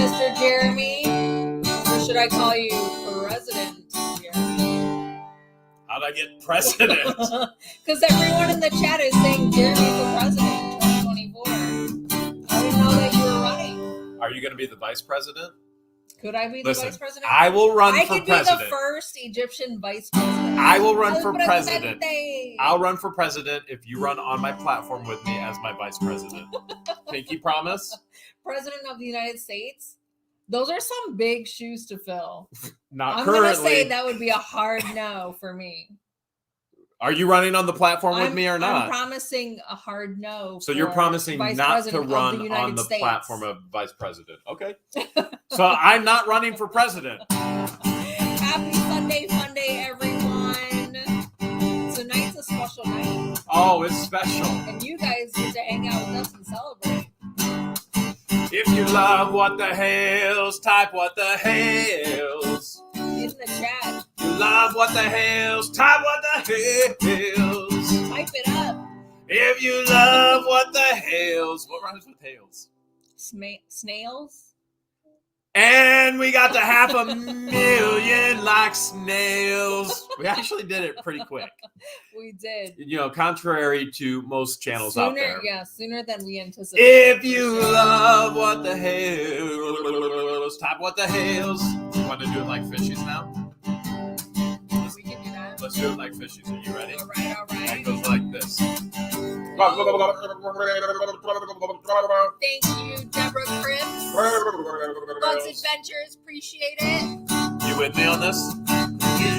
Mr. Jeremy? Or should I call you President Jeremy? How'd I get president? Because everyone in the chat is saying Jeremy's the president 2024. I didn't know that you were running. Are you going to be the vice president? Could I be the vice president? I will run for president. president. I could be the first Egyptian vice president. I will run for president. Presidente. I'll run for president if you run on my platform with me as my vice president. Pinky promise? President of the United States? Those are some big shoes to fill. Not currently. I'm going to say that would be a hard no for me. Are you running on the platform with me or not? I'm promising a hard no. So you're promising not to run on the platform of vice president. Okay. So I'm not running for president. Happy Sunday fun day, everyone. Tonight's a special night. Oh, it's special. And you guys get to hang out with us and celebrate. If you love what the hells, type what the hells. In the chat. You love what the hells, type what the hells. Type it up. If you love what the hells. What rhymes with hells? Snails? And we got to 500,000 like snails. We actually did it pretty quick. We did. You know, contrary to most channels out there. Yeah, sooner than we anticipated. If you love what the hells, type what the hells. You want to do it like fishies now? We can do that. Let's do it like fishies. Are you ready? All right. It goes like this. Thank you, Deborah Cripps. Bugs Adventures, appreciate it. You with me on this? Appreciate it.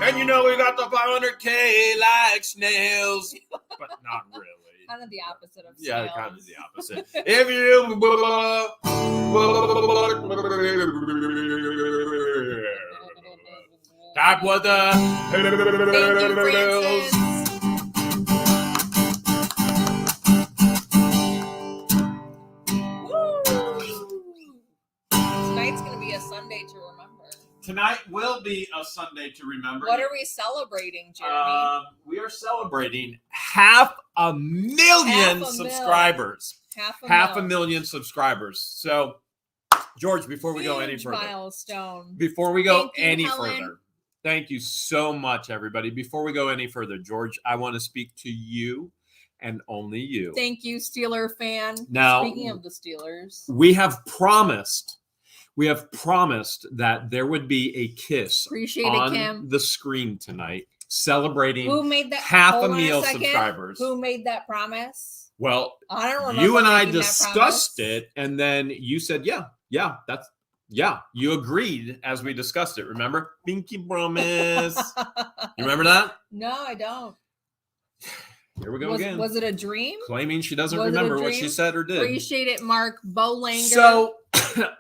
And you know we got the 500K like snails, but not really. Kind of the opposite of Yeah, snails. kind of the opposite. If you type what the Thank you, Francis. Tonight's going to be a Sunday to remember. Tonight will be a Sunday to remember. What are we celebrating, Jeremy? We are celebrating 500,000 subscribers. Half a million subscribers. So, George, before we go any further, milestone. Before we go any Helen. further, thank you so much, everybody. Before we go any further, George, I want to speak to you and only you. Thank you, Steeler fan. Now, speaking of the Steelers, we have promised that there would be a kiss appreciate on it, Kim. the screen tonight, celebrating Who made that? half Hold a on meal second. subscribers. Who made that promise? Well, I don't remember. you and I making that discussed promise. it, and then you said, yeah, you agreed as we discussed it. Remember? Pinky promise. You remember that? No, I don't. Here we go again. Was it a dream? Claiming she doesn't Was it a remember what dream? she said or did. Appreciate it, Mark Bolanger. So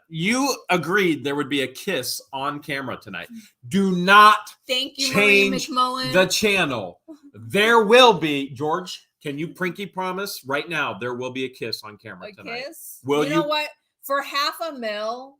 you agreed there would be a kiss on camera tonight. Do not thank you, Marie change McMullen. the channel. There will be, George, can you pinky promise right now there will be a kiss on camera tonight? Kiss? Will you know what? For $500,000,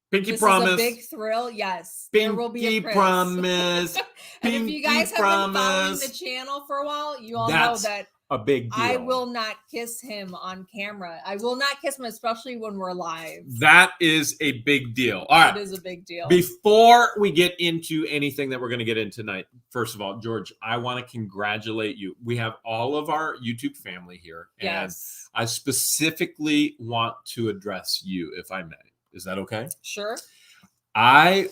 Pinky this promise. is a big thrill. Yes, Pinky there will be a kiss. promise. And if you guys have been following the channel for a while, you all know that a big deal. I will not kiss him on camera. I will not kiss him, especially when we're live. That is a big deal. All right. It is a big deal. Before we get into anything that we're going to get in tonight, first of all, George, I want to congratulate you. We have all of our YouTube family here. Yes. And I specifically want to address you, if I may. Is that okay? Sure. I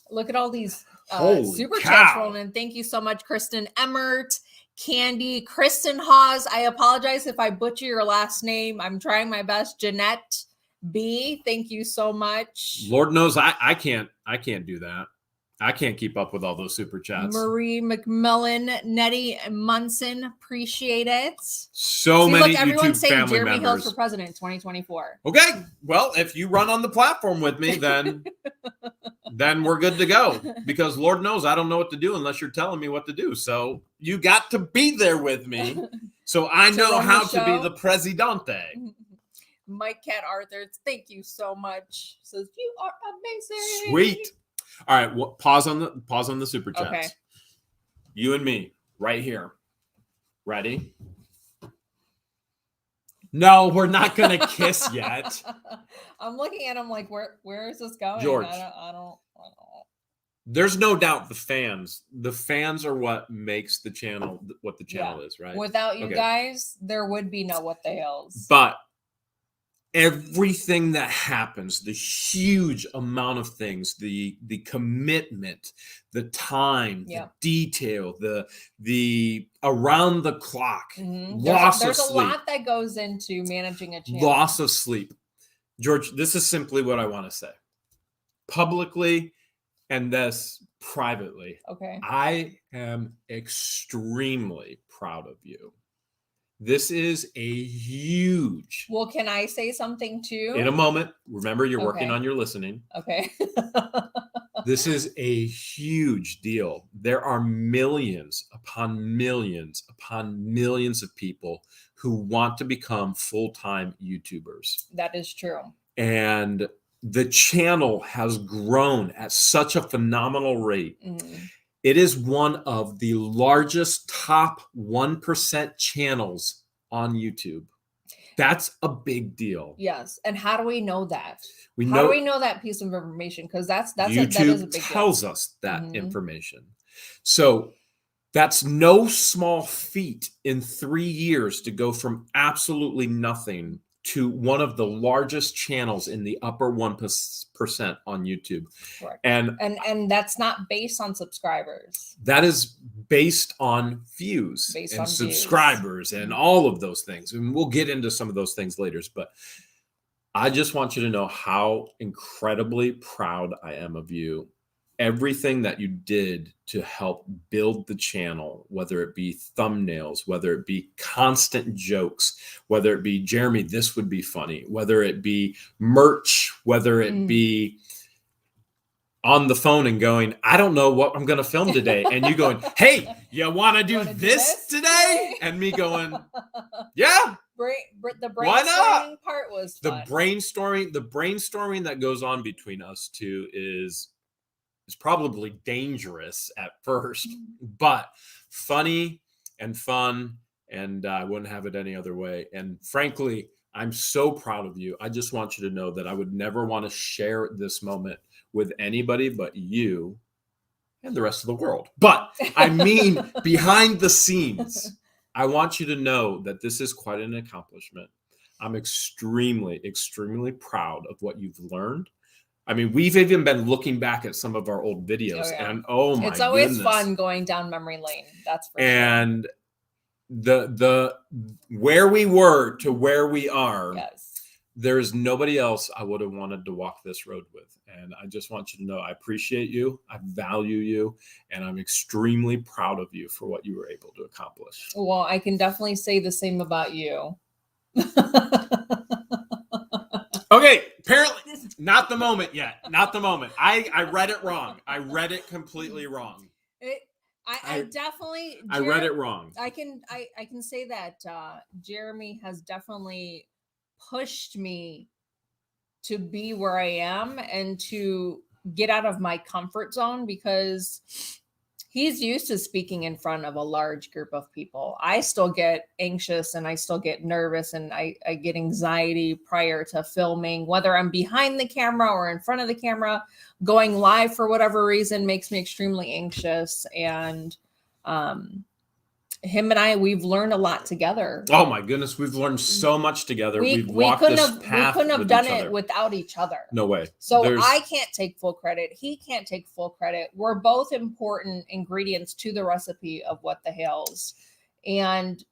look at all these super cow. chats rolling in. Thank you so much, Kristen Emmert, Candy, Kristen Hawes. I apologize if I butcher your last name. I'm trying my best. Jeanette B. Thank you so much. Lord knows I can't do that. I can't keep up with all those super chats. Marie McMillan, Nettie Munson, appreciate it. So many look, everyone's YouTube saying family Jeremy members. Hill's for president 2024. Okay, well, if you run on the platform with me, then we're good to go. Because Lord knows I don't know what to do unless you're telling me what to do. So you got to be there with me, so I know how to be the presidente. Mike Cat Arthur, thank you so much. Says you are amazing. Sweet. All right, well, pause on the super chats. Okay. You and me, right here. Ready? No, we're not gonna kiss yet. I'm looking at him like, where is this going? George. I don't. There's no doubt the fans are what makes the channel what the channel is, right? Without you guys, there would be no What the Hales. But everything that happens, the huge amount of things, the commitment, the time, the detail, the around the clock, loss of sleep. There's a lot that goes into managing a channel. Loss of sleep. George, this is simply what I want to say. Publicly and this privately. Okay. I am extremely proud of you. This is a huge. Well, can I say something too? In a moment. Remember, you're working on your listening. Okay. This is a huge deal. There are millions upon millions upon millions of people who want to become full-time YouTubers. That is true. And the channel has grown at such a phenomenal rate. It is one of the largest top 1% channels on YouTube. That's a big deal. Yes. And how do we know that? How do we know that piece of information? Because that's YouTube that is a big tells deal. us that information. So that's no small feat in 3 years to go from absolutely nothing to one of the largest channels in the upper 1% on YouTube. Correct. And that's not based on subscribers. That is based on views and subscribers and all of those things. And we'll get into some of those things later. But I just want you to know how incredibly proud I am of you. Everything that you did to help build the channel, whether it be thumbnails, whether it be constant jokes, whether it be, Jeremy, this would be funny, whether it be merch, whether it be on the phone and going, I don't know what I'm going to film today. And you going, hey, you want to do this today? And me going, yeah. The brainstorming part was fun. The brainstorming that goes on between us two is probably dangerous at first, but funny and fun, and I wouldn't have it any other way. And frankly, I'm so proud of you. I just want you to know that I would never want to share this moment with anybody but you and the rest of the world. But I mean, behind the scenes, I want you to know that this is quite an accomplishment. I'm extremely, extremely proud of what you've learned. I mean, we've even been looking back at some of our old videos, and oh my goodness. It's always fun going down memory lane. That's for sure. And the where we were to where we are, there is nobody else I would have wanted to walk this road with. And I just want you to know I appreciate you, I value you, and I'm extremely proud of you for what you were able to accomplish. Well, I can definitely say the same about you. Okay, apparently not the moment yet. Not the moment. I read it wrong. I read it completely wrong. I definitely I read it wrong. I can say that Jeremy has definitely pushed me to be where I am and to get out of my comfort zone, because he's used to speaking in front of a large group of people. I still get anxious and I still get nervous and I get anxiety prior to filming, whether I'm behind the camera or in front of the camera. Going live for whatever reason makes me extremely anxious. And him and I, we've learned a lot together. Oh my goodness, we've learned so much together. We couldn't have done it without each other. No way. So I can't take full credit. He can't take full credit. We're both important ingredients to the recipe of What the Hales. And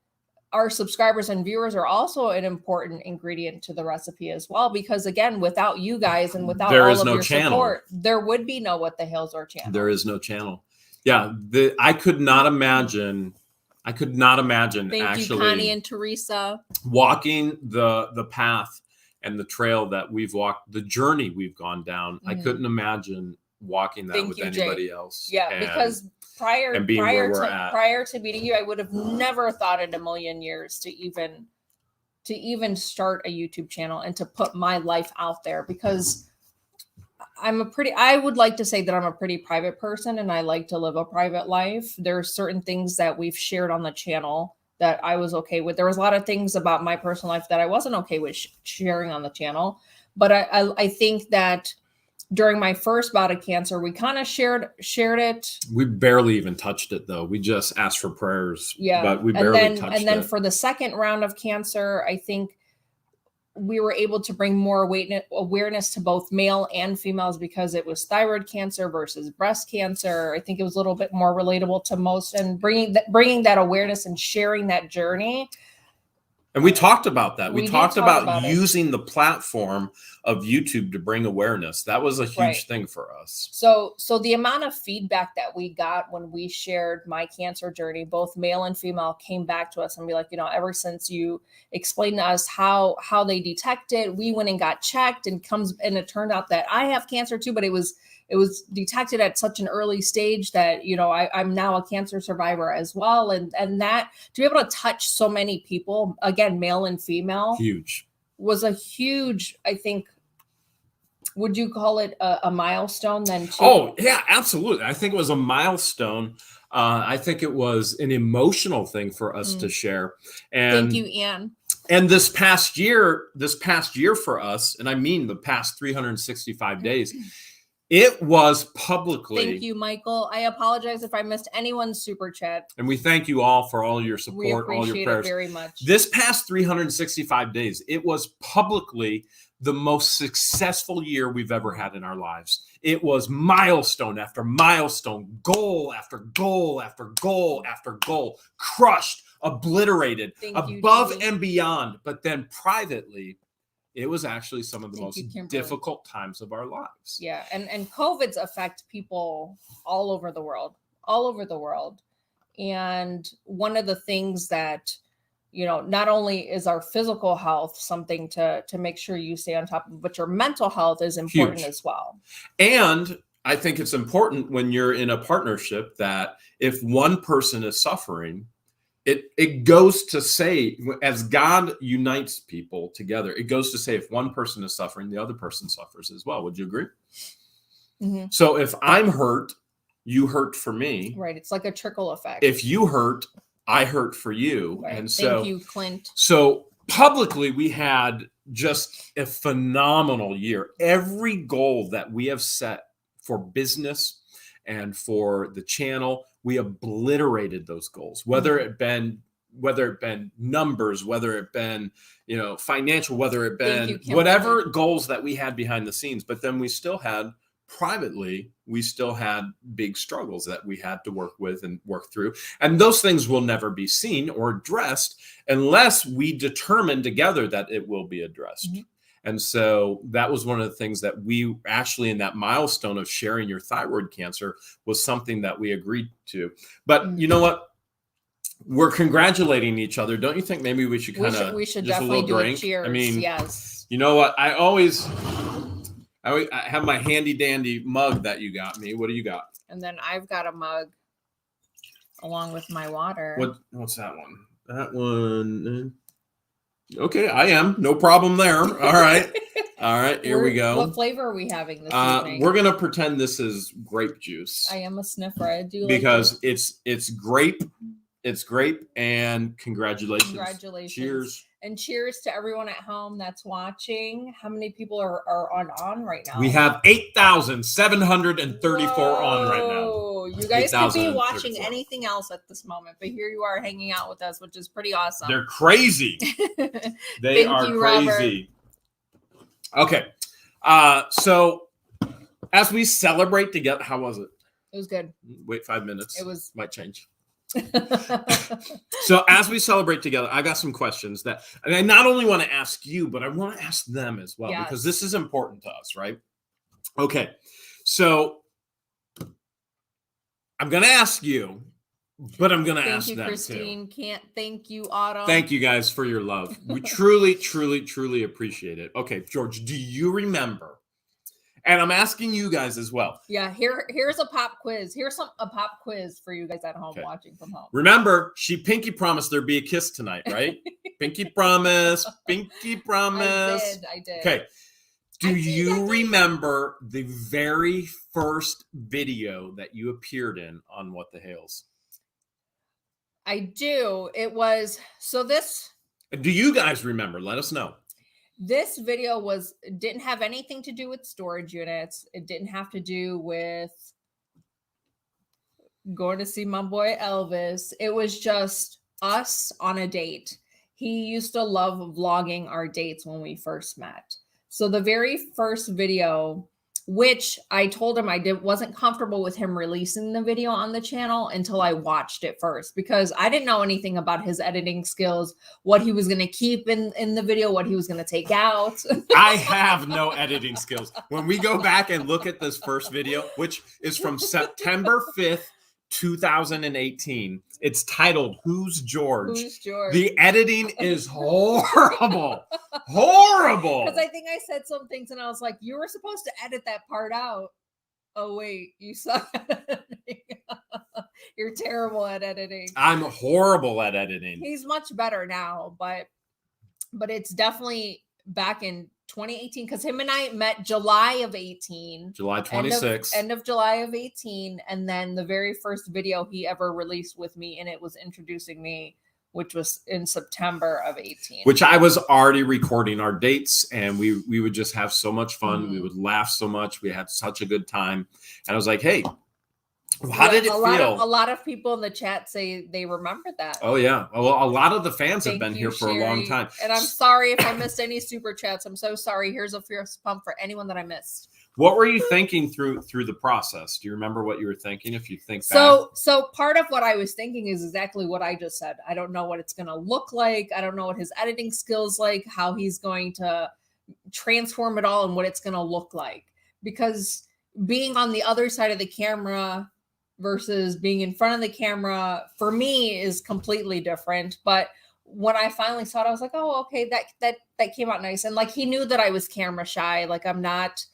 our subscribers and viewers are also an important ingredient to the recipe as well. Because again, without you guys and without all of your support, there would be no What the Hales or channel. There is no channel. Yeah. I could not imagine Thank you, actually Connie and Teresa, walking the path and the trail that we've walked, the journey we've gone down. I couldn't imagine walking that with anybody else. Yeah, because prior to meeting you, I would have never thought in a million years to even start a YouTube channel and to put my life out there, because I would like to say that I'm a pretty private person and I like to live a private life. There are certain things that we've shared on the channel that I was okay with. There was a lot of things about my personal life that I wasn't okay with sharing on the channel. But I think that during my first bout of cancer, we kind of shared it. We barely even touched it though. We just asked for prayers. Yeah. But we barely touched it. And then for the second round of cancer, I think we were able to bring more awareness to both male and females because it was thyroid cancer versus breast cancer. I think it was a little bit more relatable to most, and bringing that awareness and sharing that journey. And we talked about that. We talked about using it. The platform of YouTube to bring awareness. That was a huge thing for us. So the amount of feedback that we got when we shared my cancer journey, both male and female, came back to us and be like, ever since you explained to us how they detect it, we went and got checked, and it turned out that I have cancer too, but it was detected at such an early stage that, I'm now a cancer survivor as well. And that to be able to touch so many people, again, male and female, was a huge, I think, would you call it a milestone then too? Oh, yeah, absolutely. I think it was a milestone. I think it was an emotional thing for us to share. And thank you, Anne. And this past year for us, and I mean the past 365 days, it was publicly. Thank you, Michael. I apologize if I missed anyone's super chat. And we thank you all for all your support, all your prayers. It very much. This past 365 days, it was publicly the most successful year we've ever had in our lives. It was milestone after milestone, goal after goal after goal after goal, crushed, obliterated, above and beyond. But then privately, it was actually some of the most difficult times of our lives. Yeah. And COVID's affect people all over the world. And one of the things that, not only is our physical health something to make sure you stay on top of, but your mental health is important as well. And I think it's important when you're in a partnership that if one person is suffering, it goes to say, as God unites people together, it goes to say if one person is suffering, the other person suffers as well. Would you agree? Mm-hmm. So if I'm hurt, you hurt for me. Right. It's like a trickle effect. If you hurt, I hurt for you. Right. And so, thank you, Clint. So publicly, we had just a phenomenal year. Every goal that we have set for business and for the channel, we obliterated those goals, whether it been numbers, whether it been, financial, whether it been whatever goals that we had behind the scenes. But then we still had big struggles that we had to work with and work through. And those things will never be seen or addressed unless we determine together that it will be addressed. Mm-hmm. And so that was one of the things that we actually, in that milestone of sharing your thyroid cancer, was something that we agreed to. But you know what? We're congratulating each other. Don't you think maybe we should kind of we should definitely do a cheers. I mean, yes. You know what? I have my handy dandy mug that you got me. What do you got? And then I've got a mug along with my water. What's that one? That one. Okay, I am. No problem there. All right. All right, here we go. What flavor are we having this evening? We're going to pretend this is grape juice. I am a sniffer. I do. Because it's grape. It's grape, and congratulations. Congratulations. Cheers. And cheers to everyone at home that's watching. How many people are on right now? We have 8,734 on right now. You guys could be watching anything else at this moment, but here you are hanging out with us, which is pretty awesome. They're crazy. They are crazy. Robert. Okay. So as we celebrate together, how was it? It was good. Wait 5 minutes. It might change. So as we celebrate together, I got some questions that, and I not only want to ask you, but I want to ask them as well, because this is important to us, right? Okay. So I'm going to ask you, but I'm going to ask them too. Thank you, Christine. Can't thank you, Autumn. Thank you guys for your love. We truly, truly, truly appreciate it. Okay, George, do you remember? And I'm asking you guys as well. Yeah, here's a pop quiz. Here's a pop quiz for you guys at home watching from home. Remember, she pinky promised there'd be a kiss tonight, right? Pinky promise. Pinky promise. I did. Okay. Do you remember the very first video that you appeared in on What the Hales? I do. It was, so Do you guys remember? Let us know. this video didn't have anything to do with storage units. It didn't have to do with going to see my boy Elvis. It was just us on a date. He used to love vlogging our dates when we first met. So the very first video, which I told him wasn't comfortable with him releasing the video on the channel until I watched it first, because I didn't know anything about his editing skills, what he was going to keep in the video, what he was going to take out. I have no editing skills. When we go back and look at this first video, which is from September 5th, 2018, it's titled Who's George? Who's George? The editing is horrible. Horrible. Because I think I said some things and I was like, you were supposed to edit that part out. Oh, wait, you suck at editing. You're terrible at editing. I'm horrible at editing. He's much better now, but it's definitely back in 2018, because him and I met July of 18. July 26th. End of July of 18. And then the very first video he ever released with me, and it was introducing me, which was in September of 18. Which I was already recording our dates, and we would just have so much fun. We would laugh so much. We had such a good time. And I was like, hey, how did it feel? A lot of people in the chat say they remember that. Oh, yeah. Well, a lot of the fans have been Thank here you, for a long Sherry. time. And I'm sorry if I missed any super chats. I'm so sorry. Here's a fierce pump for anyone that I missed. What were you thinking through the process? Do you remember what you were thinking? If you think so part of what I was thinking is exactly what I just said. I don't know what it's going to look like. I don't know what his editing skills like, how he's going to transform it all, and what it's going to look like. Because being on the other side of the camera versus being in front of the camera, for me, is completely different. But when I finally saw it, I was like, oh, okay, that came out nice. And like, he knew that I was camera shy. Like, I'm not,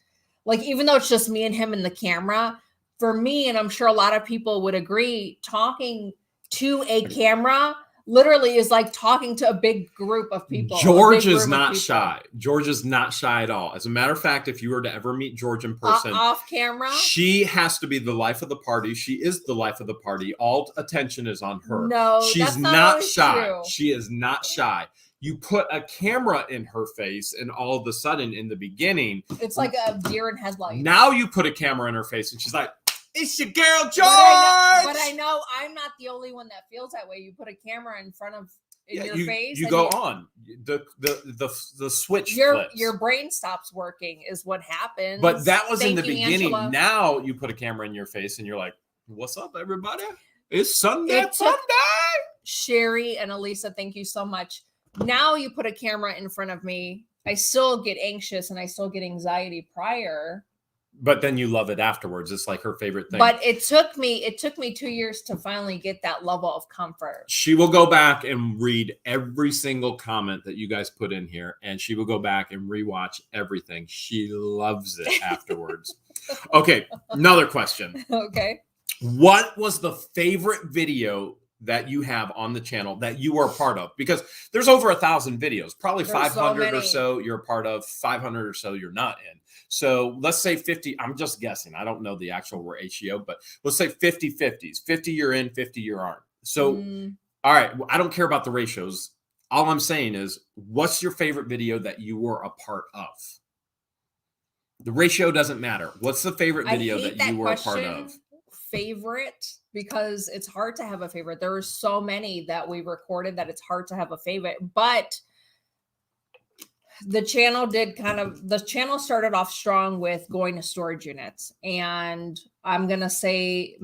like, even though it's just me and him in the camera, for me, and I'm sure a lot of people would agree, talking to a camera literally is like talking to a big group of people. George is not shy. George is not shy at all. As a matter of fact, if you were to ever meet George in person, off camera, she has to be the life of the party. She is the life of the party. All attention is on her. No, she's that's not shy. True. She is not shy. You put a camera in her face, and all of a sudden, in the beginning, it's like a deer in headlights. Now you put a camera in her face, and she's like, "It's your girl, George." But I know I'm not the only one that feels that way. You put a camera in front of your face. You go on the switch. Your brain stops working is what happens. But that was in the beginning. Angela. Now you put a camera in your face, and you're like, "What's up, everybody? It's Sunday." Sherry and Elisa, thank you so much. Now you put a camera in front of me. I still get anxious and I still get anxiety prior. But then you love it afterwards. It's like her favorite thing. But it took me 2 years to finally get that level of comfort. She will go back and read every single comment that you guys put in here, and she will go back and rewatch everything. She loves it afterwards. Okay, another question. Okay. What was the favorite video that you have on the channel that you are a part of? Because there's over 1,000 videos, probably There's 500 or so you're a part of, 500 or so you're not in. So let's say 50, I'm just guessing. I don't know the actual ratio, but let's say 50-50s. 50 you're in, 50 you aren't. So, all right, I don't care about the ratios. All I'm saying is, what's your favorite video that you were a part of? The ratio doesn't matter. What's the favorite video that you were a part of? Favorite, because it's hard to have a favorite. There are so many that we recorded that it's hard to have a favorite. But the channel started off strong with going to storage units, and I'm gonna say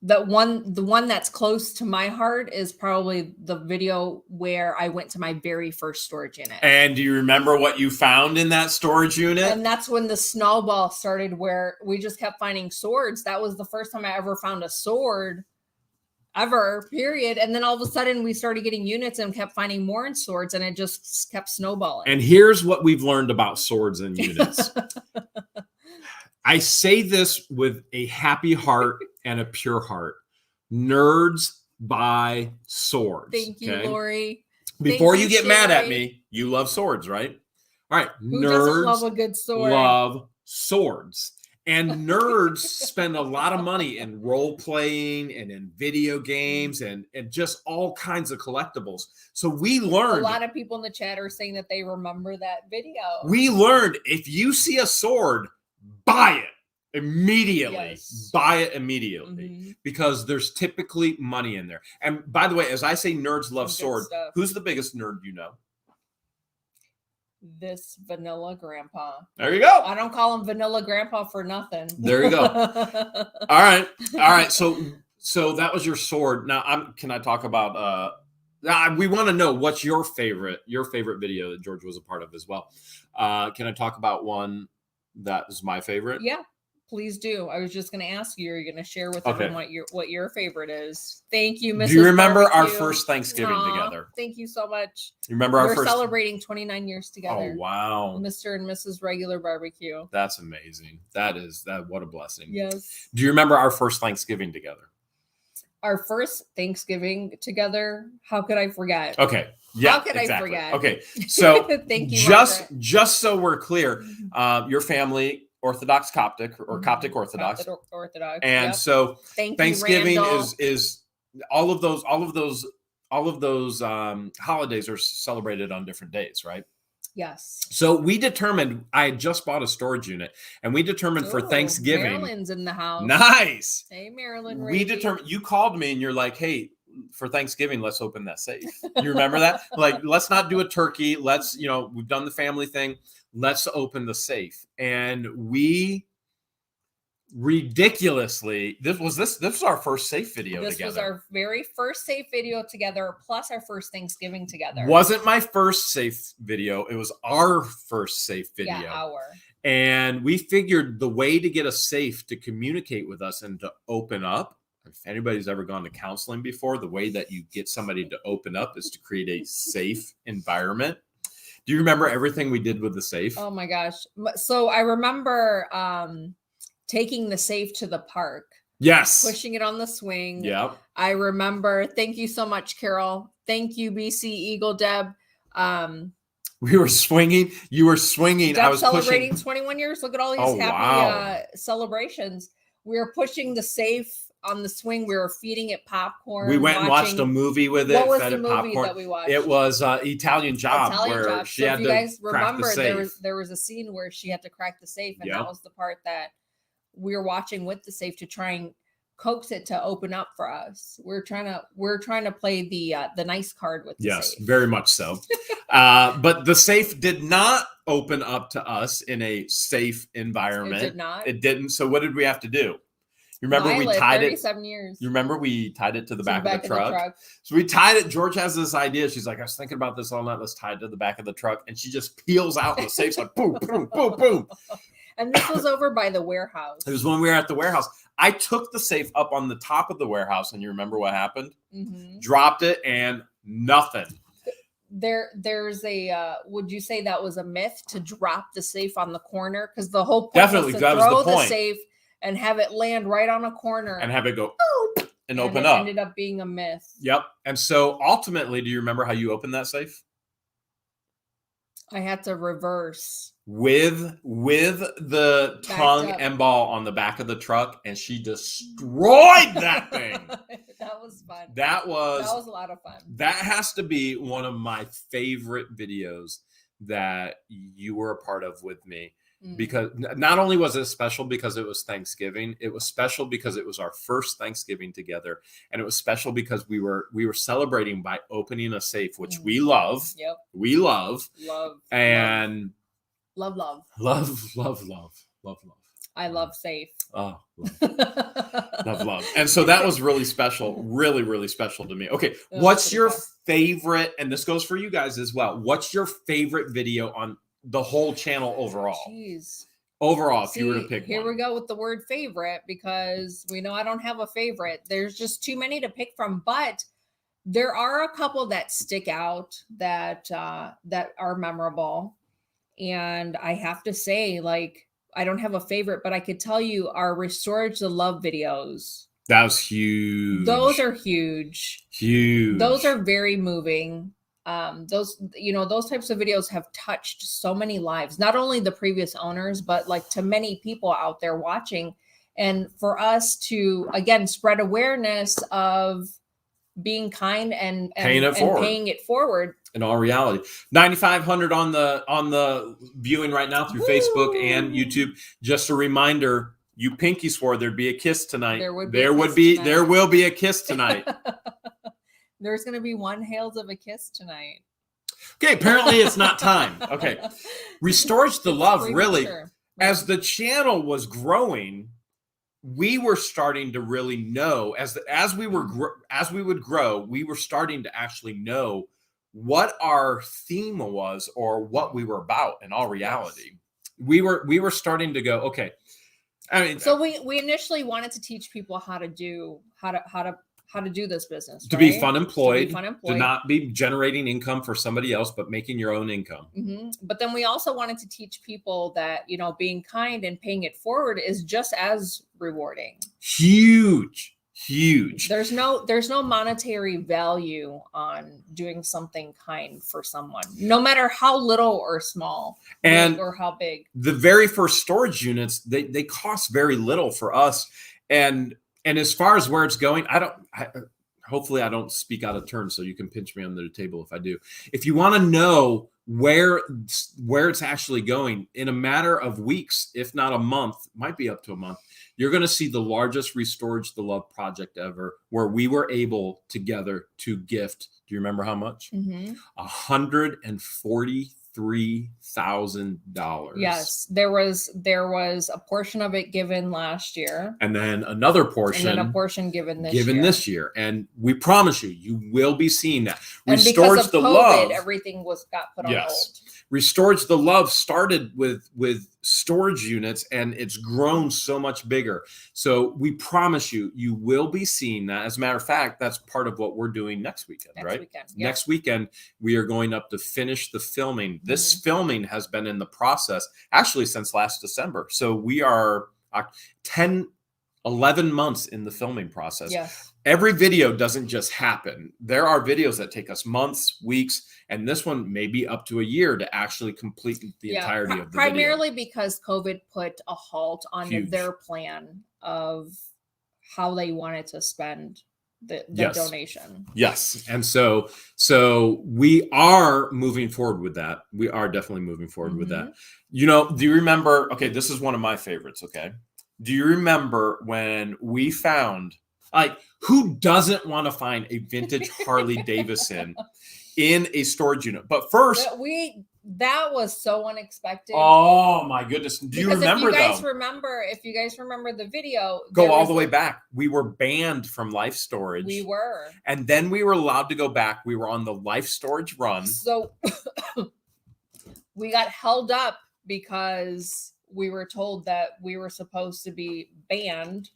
the one that's close to my heart is probably the video where I went to my very first storage unit. And do you remember what you found in that storage unit? And that's when the snowball started, where we just kept finding swords. That was the first time I ever found a sword ever, period. And then all of a sudden we started getting units and kept finding more in swords, and it just kept snowballing. And here's what we've learned about swords and units. I say this with a happy heart and a pure heart. Nerds buy swords. Thank you, Lori. Before you get mad at me, you love swords, right? All right. Who doesn't love Nerds a good sword? love swords. And nerds spend a lot of money in role playing and in video games and just all kinds of collectibles. So we learned. A lot of people in the chat are saying that they remember that video. We learned if you see a sword, buy it immediately. Yes. Buy it immediately because there's typically money in there. And by the way, as I say, nerds love sword. Who's the biggest nerd you know? This vanilla grandpa. There you go. I don't call him vanilla grandpa for nothing. There you go. All right. So that was your sword. Now can I talk about we want to know what's your favorite video that George was a part of as well. Can I talk about one that is my favorite? Yeah. Please do. I was just going to ask you. You're going to share with everyone what your favorite is. Thank you, Mrs. Do you remember Barbecue. our first Thanksgiving together? Thank you so much. You remember our first? We're celebrating 29 years together. Oh wow, Mr. and Mrs. Regular Barbecue. That's amazing. That. What a blessing. Yes. Do you remember our first Thanksgiving together? Our first Thanksgiving together. How could I forget? Okay. Yeah. How could I forget? Okay. So thank you. Just so we're clear, your family. Orthodox Coptic or Coptic Orthodox. Orthodox. And so Thanksgiving is all of those holidays are celebrated on different days, right? Yes. So we determined, I had just bought a storage unit and we determined for Thanksgiving. Marilyn's in the house. Nice. Hey, Marilyn. We determined, you called me and you're like, hey, for Thanksgiving, let's open that safe. You remember that? Like, let's not do a turkey. Let's, we've done the family thing. Let's open the safe. And we ridiculously, this was our first safe video together. This was our very first safe video together, plus our first Thanksgiving together. Wasn't my first safe video. It was our first safe video. Yeah, our. And we figured the way to get a safe to communicate with us and to open up, if anybody's ever gone to counseling before, the way that you get somebody to open up is to create a safe environment. Do you remember everything we did with the safe? Oh my gosh. So I remember taking the safe to the park. Yes. Pushing it on the swing. Yeah. I remember. Thank you so much, Carol. Thank you, BC Eagle Deb. We were swinging. You were swinging. Deb I was celebrating pushing. 21 years. Look at all these happy celebrations. We were pushing the safe on the swing. We were feeding it popcorn. We went and watched a movie with it. What was the movie that we watched? It was Italian Job, where she had to crack the safe. There was a scene where she had to crack the safe, and that was the part that we were watching with the safe to try and coax it to open up for us. We're trying to play the nice card with the safe. Yes, very much so. But the safe did not open up to us in a safe environment. It did not. It didn't. So what did we have to do? You remember we tied 37 years. You remember we tied it to the back of the truck? So we tied it. George has this idea. She's like, I was thinking about this all night. Let's tie it to the back of the truck. And she just peels out and the safe's like boom, boom, boom, boom. And this was over by the warehouse. It was when we were at the warehouse. I took the safe up on the top of the warehouse, and you remember what happened? Mm-hmm. Dropped it and nothing. There's a would you say that was a myth to drop the safe on the corner? Because the whole point was to throw the safe and have it land right on a corner and have it go and open it up. Ended up being a myth. Yep. And so ultimately, do you remember how you opened that safe? I had to reverse with the tongue and ball on the back of the truck, and she destroyed that thing. That was fun. That was a lot of fun. That has to be one of my favorite videos that you were a part of with me. Because not only was it special because it was Thanksgiving, it was special because it was our first Thanksgiving together, and it was special because we were celebrating by opening a safe, which we love. Yep. We love. And love. I love safe. Oh, love. And so that was really special, really, really special to me. Okay, what's your favorite? And this goes for you guys as well. What's your favorite video on the whole channel overall? Jeez. Overall, if you were to pick here one. we go with the word favorite, because we know I don't have a favorite. There's just too many to pick from, but there are a couple that stick out that are memorable. And I have to say, like, I don't have a favorite, but I could tell you our Restored to Love videos. That was huge. Those are huge. Huge. Those are very moving. Those, those types of videos have touched so many lives, not only the previous owners, but like to many people out there watching. And for us to, again, spread awareness of being kind and paying it forward. In all reality, 9,500 on the viewing right now through Facebook and YouTube. Just a reminder, you pinky swore there'd be a kiss tonight. There will be a kiss tonight. There's going to be one Hales of a kiss tonight. Okay, apparently it's not time. Okay. Restores the love, really. Right. As the channel was growing, we were starting to really know as we would grow, we were starting to actually know what our theme was or what we were about. In all reality, we were starting to go, okay. I mean, so we initially wanted to teach people how to do this business, to be fun employed, to not be generating income for somebody else, but making your own income. Mm-hmm. But then we also wanted to teach people that, being kind and paying it forward is just as rewarding. Huge. There's no monetary value on doing something kind for someone, no matter how little or small or how big. The very first storage units, they cost very little for us. And as far as where it's going, hopefully I don't speak out of turn, so you can pinch me under the table if I do. If you want to know where it's actually going, in a matter of weeks, if not a month, might be up to a month, you're going to see the largest Restorage the Love project ever, where we were able together to gift. Do you remember how much? Mm-hmm. $143,000. Yes, there was a portion of it given last year, and then another portion, given this year. And we promise you will be seeing that. And because of COVID, everything got put on hold. Restorage the Love started with storage units, and it's grown so much bigger. So we promise you will be seeing that. As a matter of fact, that's part of what we're doing next weekend, right? Next weekend, we are going up to finish the filming. This filming has been in the process actually since last December. So we are 11 months in the filming process. Yes. Every video doesn't just happen. There are videos that take us months, weeks, and this one may be up to a year to actually complete the entirety of the primarily video. Because COVID put a halt on their plan of how they wanted to spend the donation. Yes. And so we are moving forward with that. We are definitely moving forward with that. Do you remember? Okay, this is one of my favorites. Okay. Do you remember when we found, who doesn't want to find a vintage Harley Davidson in a storage unit? But first, that was so unexpected. Oh my goodness! Do you remember? If you guys remember the video, go all the way back. We were banned from Life Storage. We were, and then we were allowed to go back. We were on the Life Storage run. So we got held up because we were told that we were supposed to be banned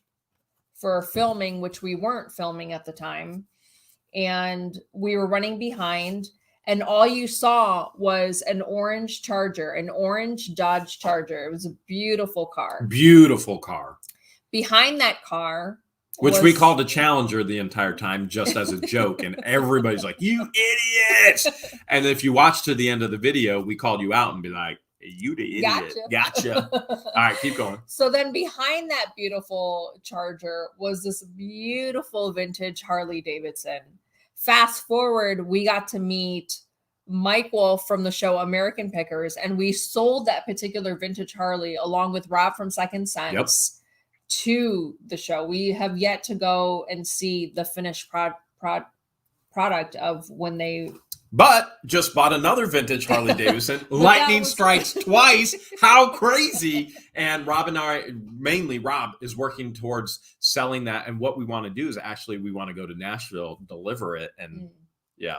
for filming, which we weren't filming at the time. And we were running behind, and all you saw was an orange Charger, an orange Dodge Charger. It was a beautiful car. Beautiful car. Behind that car, which we called a Challenger the entire time, just as a joke. And everybody's like, "You idiots." And if you watch to the end of the video, we called you out and be like, "You the idiot." Gotcha. All right, keep going. So then behind that beautiful Charger was this beautiful vintage Harley Davidson. Fast forward, we got to meet Mike Wolf from the show American Pickers, and we sold that particular vintage Harley along with Rob from Second Sense to the show. We have yet to go and see the finished product of when they... But just bought another vintage Harley Davidson. Lightning strikes twice. How crazy. And Rob and I, mainly Rob, is working towards selling that. And what we want to do is actually we want to go to Nashville, deliver it. And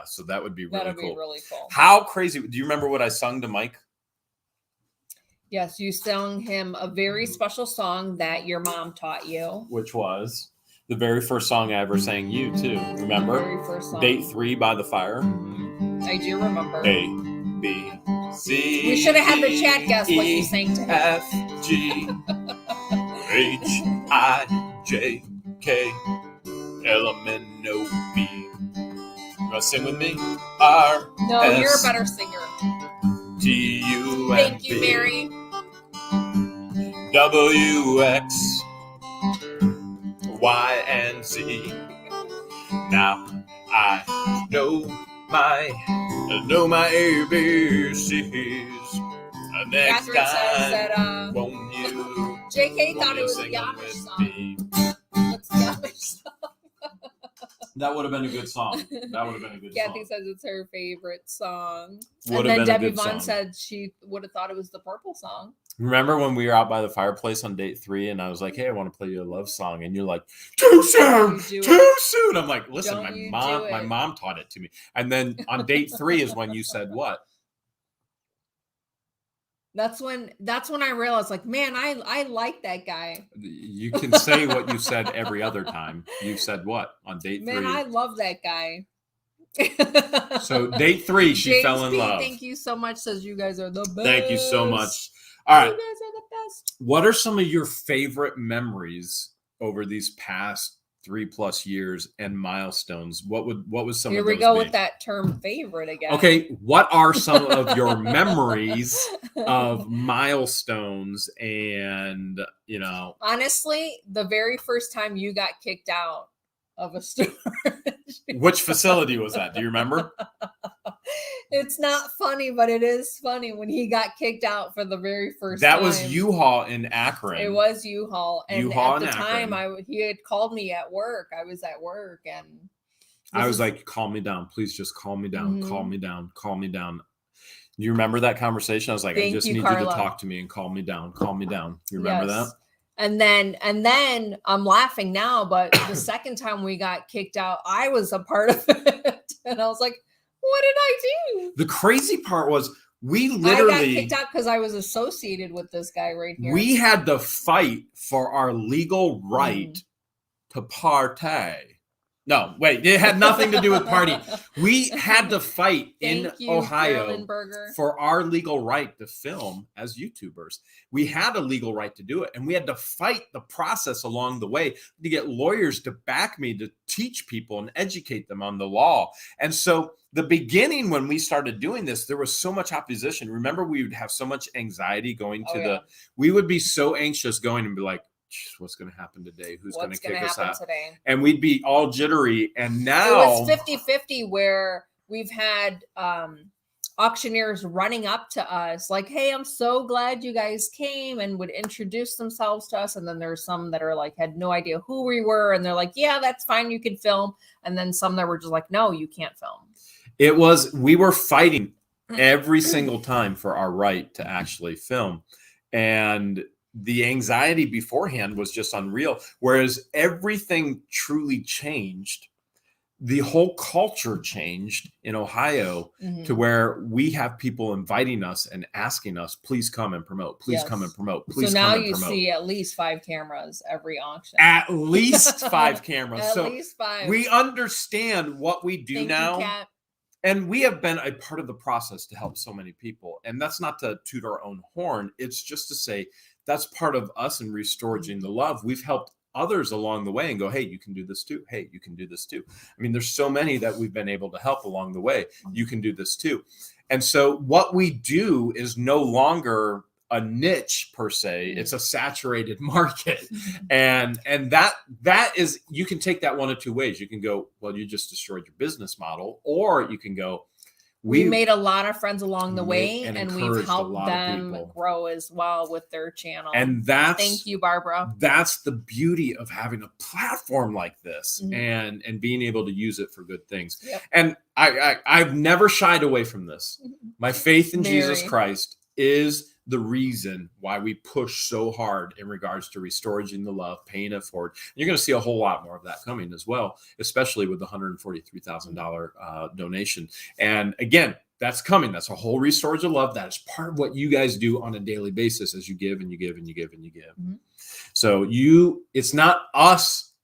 so that would be really cool. Be really cool. How crazy. Do you remember what I sung to Mike? Yes, you sung him a very special song that your mom taught you. Which was the very first song I ever sang you, too. Remember? The very first song. Date 3 by the Fire. I do remember. A, B, C. We should have had the chat guess what you sang to him. F, G, H, I, J, K, L, M, N, O, P. Sing with me. No, you're a better singer. R-S-T-U-M-B. Thank you, Mary. W-X-Y-and-Z. Now I know my ABCs. Next Catherine says time, that won't you? JK thought it was a sing Amish with song. me? What's the Amish song? That would have been a good song. That would have been a good Kathy song. says it's her favorite song. Would And have then been a Debbie good Vaughn song. said she would have thought it was the Purple song. Remember when we were out by the fireplace on date 3 and I was like, hey, I want to play you a love song. And you're like, too soon, too soon. I'm like, listen, my mom taught it to me. And then on date 3 is when you said what? That's when I realized, like, man, I like that guy. You can say what you said every other time. You said what on date 3? Man, I love that guy. So date 3, she James fell in P, love. Thank you so much. Says you guys are the best. Thank you so much. All right. You guys are the best. What are some of your favorite memories over these past 3+ years and milestones? What was some Here of we those go be? with that term favorite again. Okay, what are some of your memories of milestones and, honestly, the very first time you got kicked out of a store. Which facility was that? Do you remember? It's not funny, but it is funny when he got kicked out for the very first That time. was U-Haul in Akron. It was U-Haul. And U-Haul at the in time, Akron. he had called me at work. I was at work and I was like, calm me down. Please just calm me down. Mhm. Calm me down. Calm me down. Do you remember that conversation? I was like, I just need Carla. you to talk to me and calm me down. Calm me down. You remember that? And then I'm laughing now, but the second time we got kicked out, I was a part of it. And I was like, what did I do? The crazy part was I got kicked out because I was associated with this guy right here. We had to fight for our legal right to partay. No, wait, it had nothing to do with party. We had to fight in Ohio for our legal right to film as YouTubers. We had a legal right to do it, and we had to fight the process along the way to get lawyers to back me to teach people and educate them on the law. And so the beginning when we started doing this, there was so much opposition. Remember, we would have so much anxiety going to we would be so anxious going and be like, what's going to happen today? Who's going to kick us out today? And we'd be all jittery. And now it was 50-50 where we've had auctioneers running up to us like, hey, I'm so glad you guys came, and would introduce themselves to us. And then there's some that are like, had no idea who we were. And they're like, yeah, that's fine. You can film. And then some that were just like, no, you can't film. We were fighting every single time for our right to actually film. And the anxiety beforehand was just unreal. Whereas everything truly changed. The whole culture changed in Ohio to where we have people inviting us and asking us, please come and promote. Please come and promote. Please come and promote. So now you see at least 5 cameras every auction. At least 5 cameras. At least 5. We understand what we do now. And we have been a part of the process to help so many people. And that's not to toot our own horn. It's just to say that's part of us in restoring the love. We've helped others along the way and go, hey, you can do this too. Hey, you can do this too. I mean, there's so many that we've been able to help along the way. You can do this too. And so what we do is no longer a niche per se. It's a saturated market. And that is, you can take that one of two ways. You can go, well, you just destroyed your business model, or you can go, we made a lot of friends along the way, and we've helped them grow as well with their channel. And thank you, Barbara. That's the beauty of having a platform like this and being able to use it for good things. Yep. And I've never shied away from this. My faith in Jesus Christ is the reason why we push so hard in regards to restoring the love, paying it forward. And you're going to see a whole lot more of that coming as well, especially with the $143,000 donation. And again, that's coming. That's a whole restoration of love. That is part of what you guys do on a daily basis as you give and you give and you give and you give. So it's not us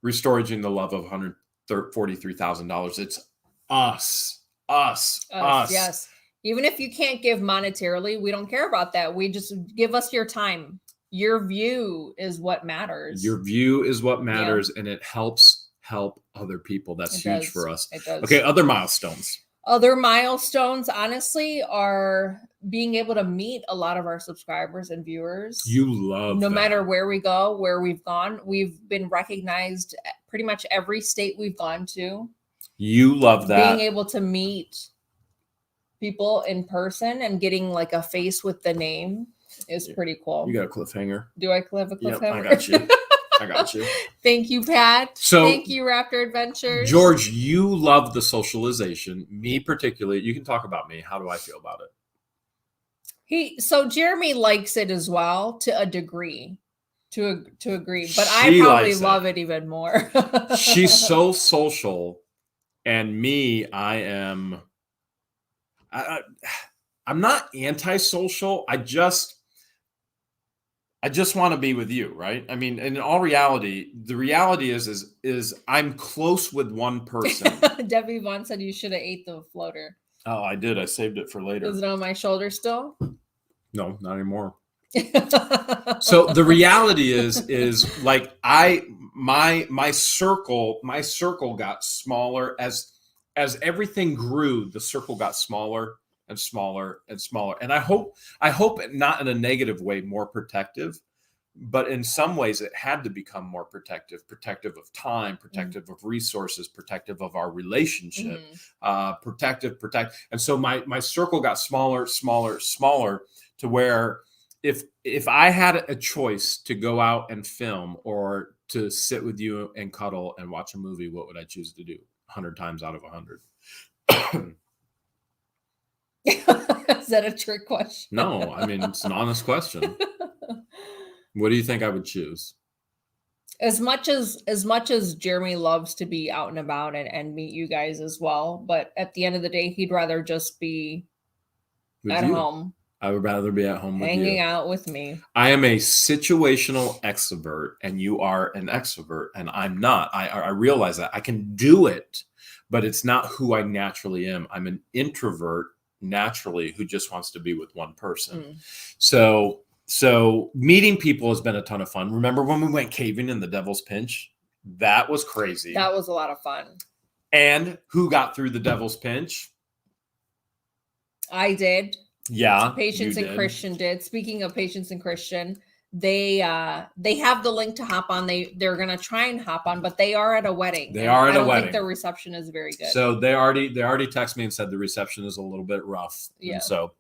restoring the love of $143,000. It's us. Yes. Even if you can't give monetarily, we don't care about that. We just give us your time. Your view is what matters. Your view is what matters, and it helps help other people. That's It huge does. for us. It does. Okay, other milestones. Other milestones, honestly, are being able to meet a lot of our subscribers and viewers. You love no that. matter where we go, where we've gone, we've been recognized pretty much every state we've gone to. You love that. Being able to meet people in person and getting like a face with the name is pretty cool. You got a cliffhanger. Do I have a cliffhanger? Yep, I got you. I got you. Thank you, Pat. So, thank you, Raptor Adventures. George, you love the socialization. Me particularly. You can talk about me. How do I feel about it? So Jeremy likes it as well to a degree, to agree, but She I probably likes love it even more. She's so social, and me, I'm not antisocial. I just want to be with you, right? I mean, in all reality, the reality is I'm close with one person. Debbie Vaughn said you should have ate the floater. Oh, I did. I saved it for later. Is it on my shoulder still? No, not anymore. So the reality is like my circle got smaller as everything grew. The circle got smaller and smaller and smaller. And I hope not in a negative way, more protective, but in some ways it had to become more protective of time, protective of resources, protective of our relationship, protective. And so my circle got smaller to where if I had a choice to go out and film or to sit with you and cuddle and watch a movie, what would I choose to do? 100 times out of 100. Is that a trick question? No, I mean, it's an honest question. What do you think I would choose? As much as Jeremy loves to be out and about and meet you guys as well, but at the end of the day, he'd rather just be at home. I would rather be at home with you. Hanging out with me. I am a situational extrovert and you are an extrovert and I'm not. I realize that. I can do it, but it's not who I naturally am. I'm an introvert naturally who just wants to be with one person. So meeting people has been a ton of fun. Remember when we went caving in the Devil's Pinch? That was crazy. That was a lot of fun. And who got through the Devil's Pinch? I did. Yeah. Patience and Christian did. Speaking of Patience and Christian, they have the link to hop on. They're gonna try and hop on, but they are at a wedding. I don't think the reception is very good. So they already texted me and said the reception is a little bit rough. Yeah. And so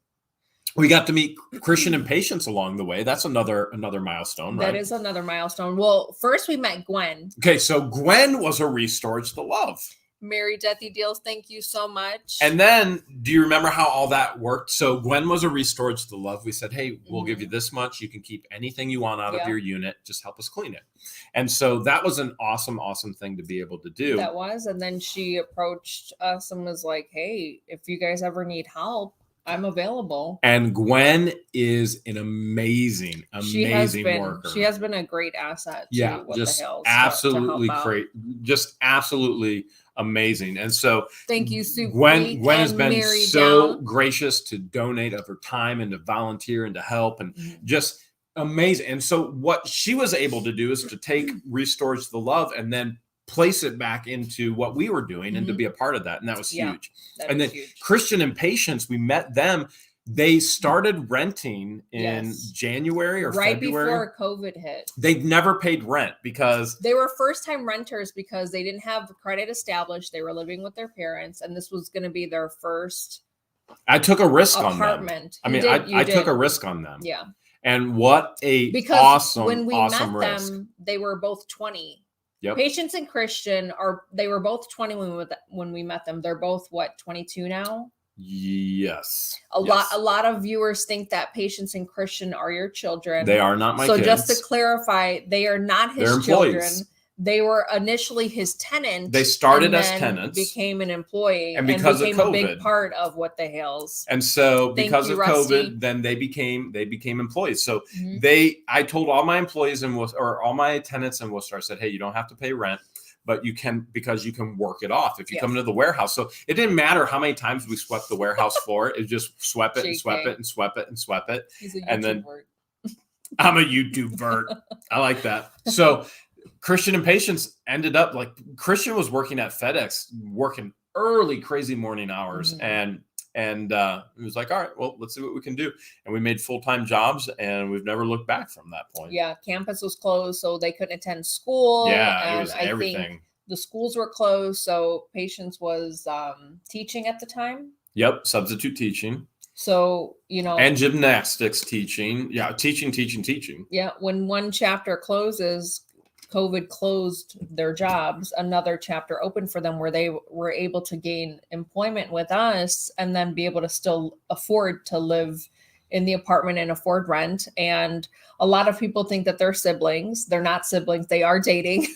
we got to meet Christian and Patience along the way. That's another milestone, right? That is another milestone. Well, first we met Gwen. Okay, so Gwen was a Restorage to Love. Mary Deathy Deals, thank you so much. And then, do you remember how all that worked? So Gwen was a Restorage to Love. We said, hey, we'll give you this much. You can keep anything you want out of your unit. Just help us clean it. And so that was an awesome, awesome thing to be able to do. That was. And then she approached us and was like, hey, if you guys ever need help, I'm available. And Gwen is an amazing worker. She has been a great asset to just the Hales absolutely great. Just absolutely amazing. And so thank you, Sue. Gwen has been so gracious to donate of her time and to volunteer and to help and just amazing. And so what she was able to do is to take Restores the Love and then place it back into what we were doing and to be a part of that. And that was huge. And then huge. Christian and Patience, we met them. They started renting in January or February. Before COVID hit. They'd never paid rent because they were first-time renters because they didn't have the credit established. They were living with their parents, and this was going to be their first. I took a risk apartment. On them. I took a risk on them. Yeah. And what a when we met risk. them, they were both 20. Yep. Patience and Christian they were both 20 when we met them. They're both 22 now. Yes. A lot of viewers think that Patience and Christian are your children. They are not my kids. So just to clarify, they are not his children. They were initially his tenant. They started as tenants, became an employee, and because became of COVID, a big part of what the Hales. And so because of COVID, then they became employees. So I told all my employees or all my tenants in Wooster, I said, hey, you don't have to pay rent, but you can, because you can work it off if you come into the warehouse. So it didn't matter how many times we swept the warehouse floor. It just swept it and swept it and swept it and swept it. He's a and then vert. I'm a YouTube vert. I like that. So Christian and Patience ended up like Christian was working at FedEx, working early, crazy morning hours. And it was like, all right, well, let's see what we can do. And we made full-time jobs, and we've never looked back from that point. Yeah, campus was closed, so they couldn't attend school. Yeah, and it was everything. I think the schools were closed, so Patience was teaching at the time. Yep, substitute teaching. So, you know, and gymnastics teaching. Yeah, teaching. Yeah, when one chapter closes, COVID closed their jobs, another chapter opened for them where they were able to gain employment with us and then be able to still afford to live in the apartment and afford rent. And a lot of people think that they're siblings. They're not siblings. They are dating.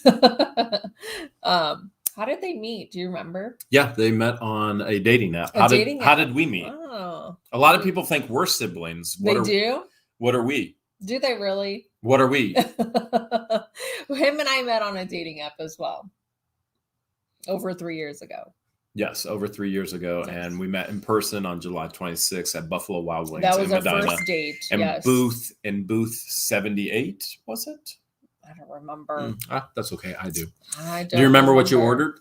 How did they meet? Do you remember? Yeah, they met on a dating app. How did we meet? Oh. A lot of people think we're siblings. They do? What are we? Do they really? What are we? Him and I met on a dating app as well. Over 3 years ago. Yes, over 3 years ago. Yes. And we met in person on July 26th at Buffalo Wild Wings. That was our first date. And yes. booth 78, was it? I don't remember. That's okay. I do. Do you remember what you ordered?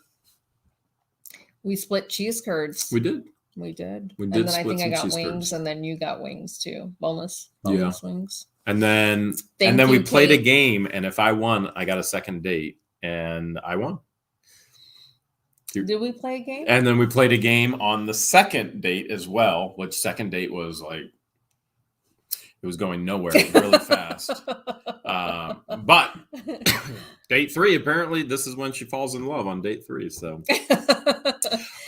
We split cheese curds. We did. We did. And then I think I got wings, curds. And then you got wings too. Boneless wings. And then we played a game, and if I won, I got a second date, and I won. Did we play a game? And then we played a game on the second date as well, which second date was like, it was going nowhere really fast. But date 3, apparently this is when she falls in love, on date 3. So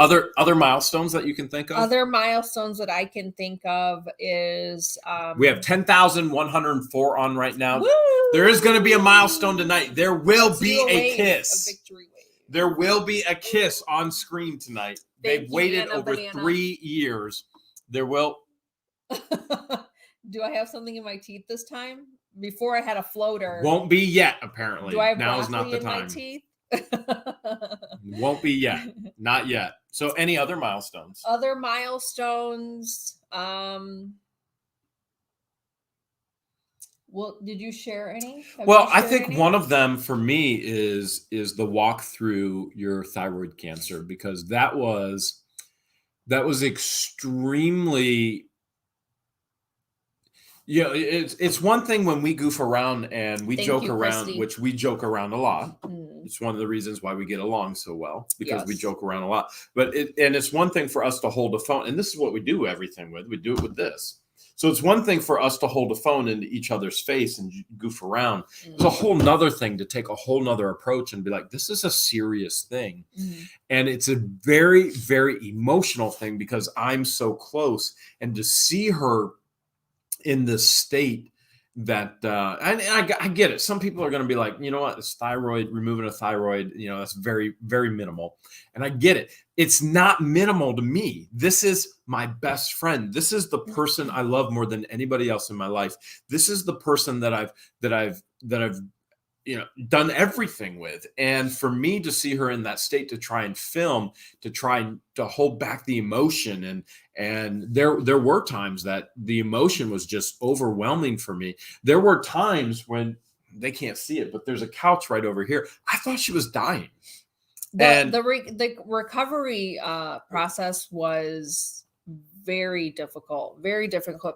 other milestones that you can think of? Other milestones that I can think of is we have 10,104 on right now. Woo! There is going to be a milestone tonight. There will be a kiss. A victory wave. There will be a kiss on screen tonight. They've waited over 3 years. There will. Do I have something in my teeth this time? Before I had a floater. Won't be yet, apparently. Do I have now is not the time. My teeth? Won't be yet. Not yet. So any other milestones? Other milestones. Well, did you share any? I think one of them for me is the walk through your thyroid cancer, because that was extremely. Yeah, it's one thing when we goof around and we joke around, Christy. Which we joke around a lot. It's one of the reasons why we get along so well, because we joke around a lot. But it's one thing for us to hold a phone, and this is what we do everything with. We do it with this. So it's one thing for us to hold a phone into each other's face and goof around. It's a whole nother thing to take a whole nother approach and be like, this is a serious thing. And it's a very, very emotional thing, because I'm so close, and to see her in this state that I get it. Some people are going to be like, you know what, it's thyroid, removing a thyroid, that's very, very minimal. And I get it. It's not minimal to me. This is my best friend. This is the person I love more than anybody else in my life. This is the person that I've done everything with. And for me to see her in that state, to try and film, to try to hold back the emotion. And there were times that the emotion was just overwhelming for me. There were times when, they can't see it, but there's a couch right over here. I thought she was dying. The recovery process was very difficult,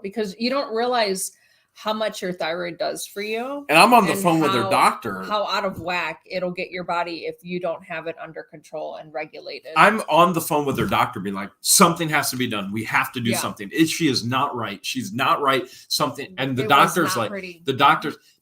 because you don't realize how much your thyroid does for you. And I'm on the phone with their doctor. How out of whack it'll get your body if you don't have it under control and regulated. I'm on the phone with their doctor being like, something has to be done. We have to do something. She is not right. She's not right. Something. And the doctor's like,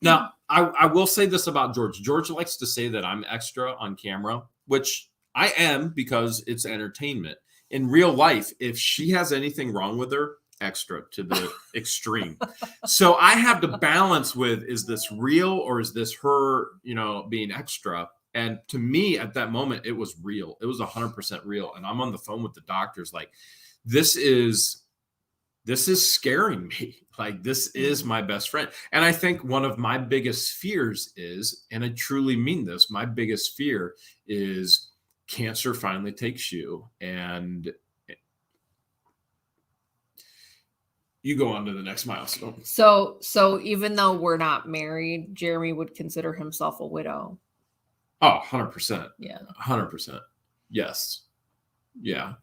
now I will say this about George. George likes to say that I'm extra on camera, which I am, because it's entertainment. In real life, if she has anything wrong with her, extra to the extreme. So I have to balance with, is this real, or is this her, being extra? And to me at that moment, it was real. It was 100% real. And I'm on the phone with the doctors like, this is scaring me. Like, this is my best friend. And I think one of my biggest fears is, and I truly mean this, my biggest fear is cancer finally takes you, and you go on to the next milestone. So even though we're not married, Jeremy would consider himself a widow. Oh, 100%. Yeah. 100%. Yes. Yeah.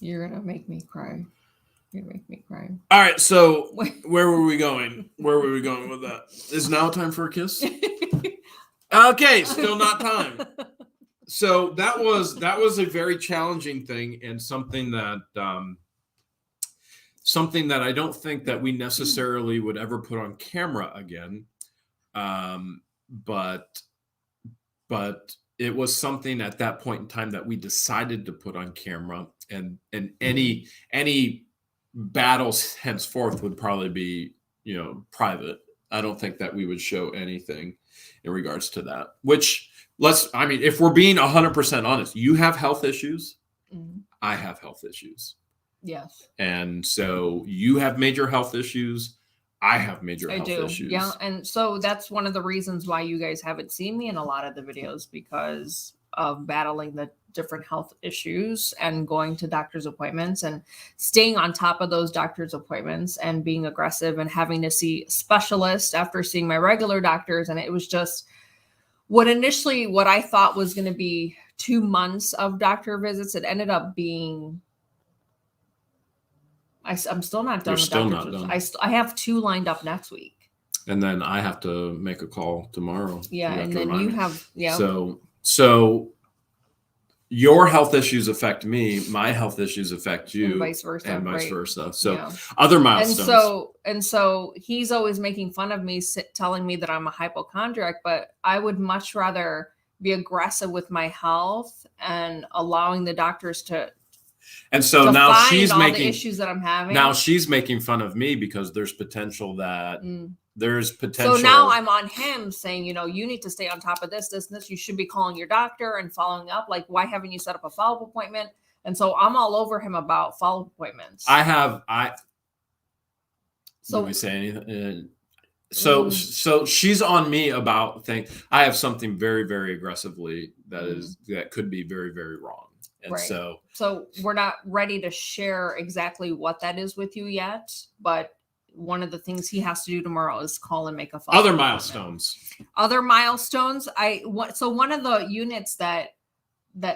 You're going to make me cry. You're going to make me cry. All right. So where were we going? Where were we going with that? Is now time for a kiss? Okay. Still not time. So that was a very challenging thing, and something that I don't think that we necessarily would ever put on camera again. But it was something at that point in time that we decided to put on camera, and any battles henceforth would probably be, private. I don't think that we would show anything in regards to that, which if we're being 100% honest, you have health issues. Mm-hmm. I have health issues. Yes. And so you have major health issues. I have major health issues. Yeah. And so that's one of the reasons why you guys haven't seen me in a lot of the videos, because of battling the different health issues and going to doctor's appointments and staying on top of those doctor's appointments and being aggressive and having to see specialists after seeing my regular doctors. And it was just what I thought was going to be 2 months of doctor visits. It ended up being, I'm still not done. You're still not done. I have 2 lined up next week. And then I have to make a call tomorrow. Yeah. And then you have, yeah. So your health issues affect me. My health issues affect you. And vice versa. And vice right. versa. So yeah. Other milestones. And so he's always making fun of me, telling me that I'm a hypochondriac, but I would much rather be aggressive with my health and allowing the doctors to. And so now she's making the issues that I'm having. Now she's making fun of me because there's potential that there's potential. So now I'm on him saying, you need to stay on top of this. You should be calling your doctor and following up. Like, why haven't you set up a follow-up appointment? And so I'm all over him about follow-up appointments. So did we say anything? So she's on me about things. I have something very, very aggressively that could be very, very wrong. And right. So we're not ready to share exactly what that is with you yet, but one of the things he has to do tomorrow is call and make a follow-up. Other milestones. So one of the units that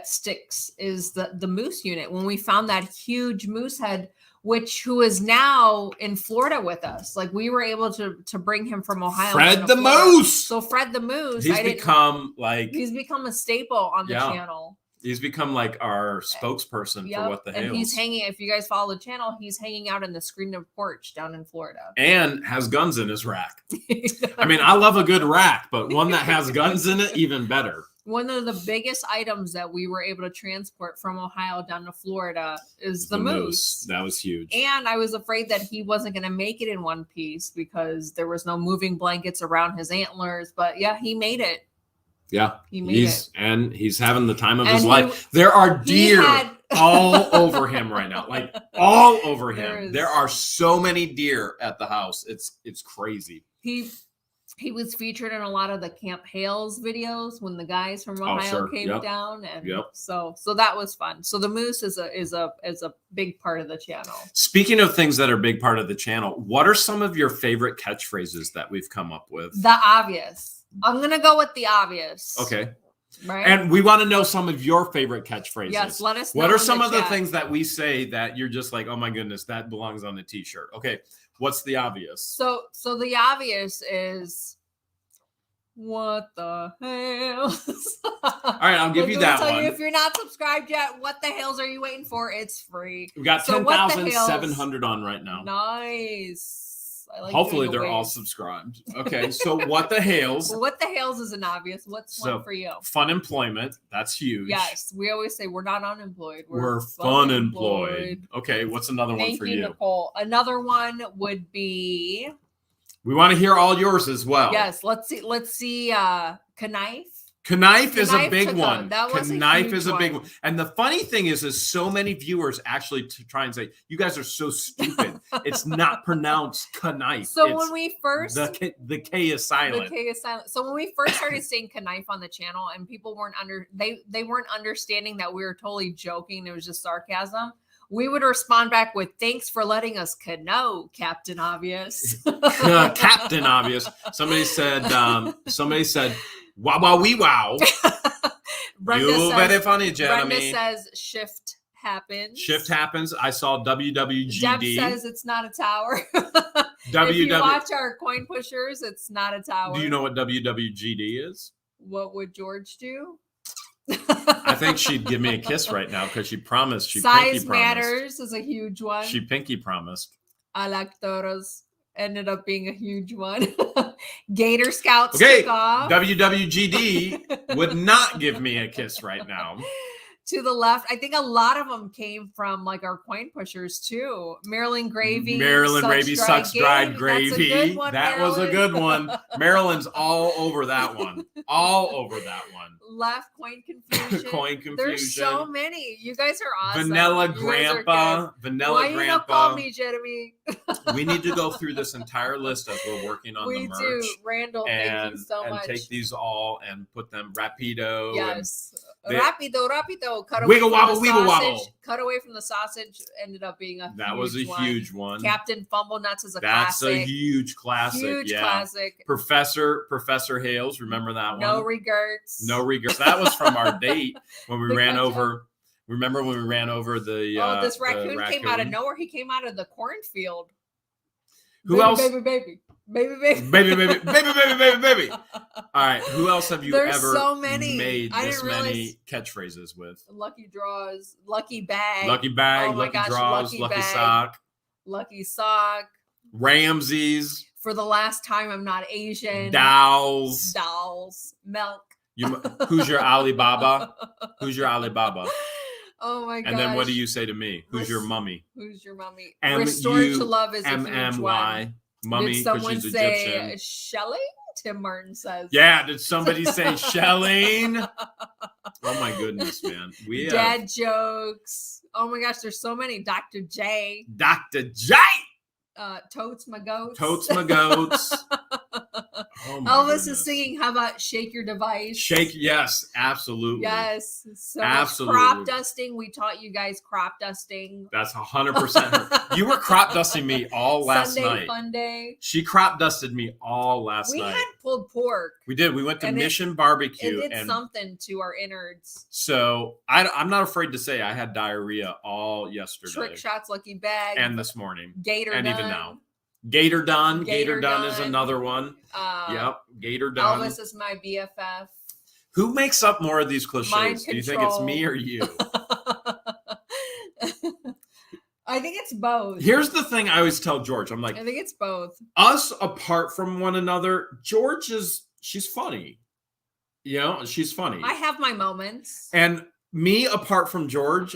sticks is the moose unit. When we found that huge moose head, who is now in Florida with us. Like, we were able to bring him from Ohio. Fred the Moose. So Fred the Moose. He's become a staple on the channel. He's become like our spokesperson for What the Hales. And he's hanging, if you guys follow the channel, he's hanging out in the screened porch down in Florida. And has guns in his rack. I mean, I love a good rack, but one that has guns in it, even better. One of the biggest items that we were able to transport from Ohio down to Florida is the moose. That was huge. And I was afraid that he wasn't going to make it in one piece because there was no moving blankets around his antlers. But yeah, he made it. Yeah, he made it. And he's having the time of his life. There are deer all over him right now. Like, all over him. There are so many deer at the house. It's crazy. He was featured in a lot of the Camp Hale's videos when the guys from Ohio came down, and so that was fun. So the moose is a big part of the channel. Speaking of things that are a big part of the channel, what are some of your favorite catchphrases that we've come up with? The obvious. I'm gonna go with the obvious. Okay. Right. And we want to know some of your favorite catchphrases. Yes, let us know. What are some of the things that we say that you're just like, oh my goodness, that belongs on a t-shirt? Okay. What's the obvious? So the obvious is, what the hell? All right, I'll give you that one. If you're not subscribed yet, what the hells are you waiting for? It's free. We got 10,700 on right now. Nice. Hopefully they're all subscribed. Okay, so what the Hales? What the Hales is an obvious. What's one for you? Fun employment. That's huge. Yes, we always say we're not unemployed. We're fun employed. Okay, what's another one for you? Nicole. Another one would be. We want to hear all yours as well. Yes, let's see. Knife. Knife is a big one. Knife is a big one. And the funny thing is so many viewers actually try and say, you guys are so stupid. It's not pronounced knife. So when we first the K is silent. The K is silent. So when we first started saying knife on the channel and people weren't they weren't understanding that we were totally joking. It was just sarcasm. We would respond back with, thanks for letting us know, Captain Obvious. Captain Obvious. Somebody said, Wow, wow, wee, wow. Brenda You says, very funny, Brenda Jeremy. says shift happens. Shift happens. I saw WWGD. Deb says it's not a tower. If you watch our coin pushers, it's not a tower. Do you know what WWGD is? What would George do? I think she'd give me a kiss right now because she promised. She Size pinky promised. matters is a huge one. She pinky promised. I like toros. Ended up being a huge one. Gator Scouts Okay, took off. WWGD would not give me a kiss right now. To the left, I think a lot of them came from like our coin pushers too. Maryland Gravy. Maryland Gravy sucks dried That's a gravy. good one, That was a good one. Maryland's all over that one. All over that one. Left coin confusion. Coin confusion. There's so many. You guys are awesome. Vanilla You guys are Grandpa. good. Vanilla Why you Grandpa. not call me, Jeremy? We need to go through this entire list as we're working on the We merch. do. Randall, thank you so and much. take these all and put them rapido. Yes. They- Rapido. Cut away Wiggle from wobble, the wiggle sausage. wobble. Cut away from the sausage. Ended up being a That was a huge one. Captain Fumble Nuts is a That's classic. a huge classic. Huge yeah. classic. Professor Hales, remember that one? No regrets. No regrets. That was from our date when we The ran ketchup. over. Remember when we ran over the? This the raccoon came out of nowhere. He came out of the cornfield. Who baby, else? Baby. Baby. All right. Who else have you There's ever so many. made I this didn't realize- many catchphrases with? Lucky draws. Lucky bag. Lucky bag, Oh my lucky gosh, draws, lucky lucky bag. sock, Lucky sock. Ramses, For the last time, I'm not Asian. Dolls. Dolls. Milk. Who's your Alibaba? Who's your Alibaba? Oh my god. And then what do you say to me? Who's your mummy? Who's your mummy? M-U- Restored to Love is a huge MMY. one. Mummy, Did because someone she's say Egyptian. Shelley? Tim Martin says. Yeah, did somebody say shelling? Oh my goodness, man. We have Dad jokes. Oh my gosh, there's so many. Dr. J. Dr. J. Totes my goats. Totes my goats. Oh my Elvis goodness. is singing. How about Shake Your Device? Shake, yes, absolutely. Yes. So Absolutely. crop dusting. We taught you guys crop dusting. That's 100%. You were crop dusting me all last Sunday night. Fun Day. She crop dusted me all last We night. had pulled pork. We did. We went to and Mission It Barbecue, did and something to our innards. so I'm not afraid to say I had diarrhea all yesterday Trick shots, lucky bag, and this morning, Gator and Done. even now. Gator Done. Gator Gator Done is Done. another one. Yep, Gator Done. Elvis is my BFF. Who makes up more of these cliches? Mind Do you think it's control. me or you? I think it's both. Here's the thing I always tell George. I'm like, I think it's both. us apart from one another, she's funny. You know, she's funny. I have my moments. And me apart from George,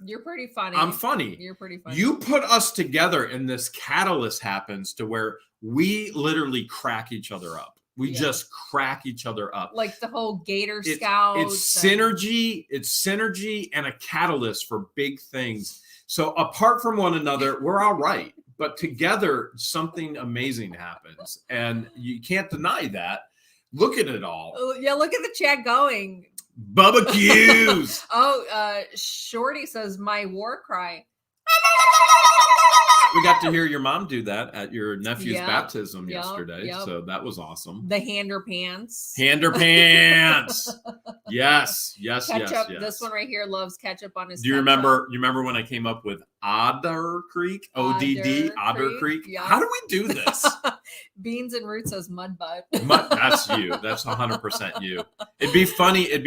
You're pretty funny. I'm funny. You're pretty funny. You put us together and this catalyst happens to where we literally crack each other up. We Yeah. just crack each other up. like the whole Gator It's Scouts. synergy. It's synergy and a catalyst for big things. So apart from one another, we're all right. But together, something amazing happens. And you can't deny that. Look at it all. Yeah, look at the chat going. Barbecues. Shorty says my war cry. We got to hear your mom do that at your nephew's Yep, baptism yep, yesterday. yep. So that was awesome. The hander pants. Hander pants. Yes. Ketchup. This one right here loves ketchup on his. Do you ketchup. remember when I came up with Otter Creek? ODD, Otter Creek? yeah. How do we do this? Beans and Roots says mud butt. That's you. That's 100% you. It'd be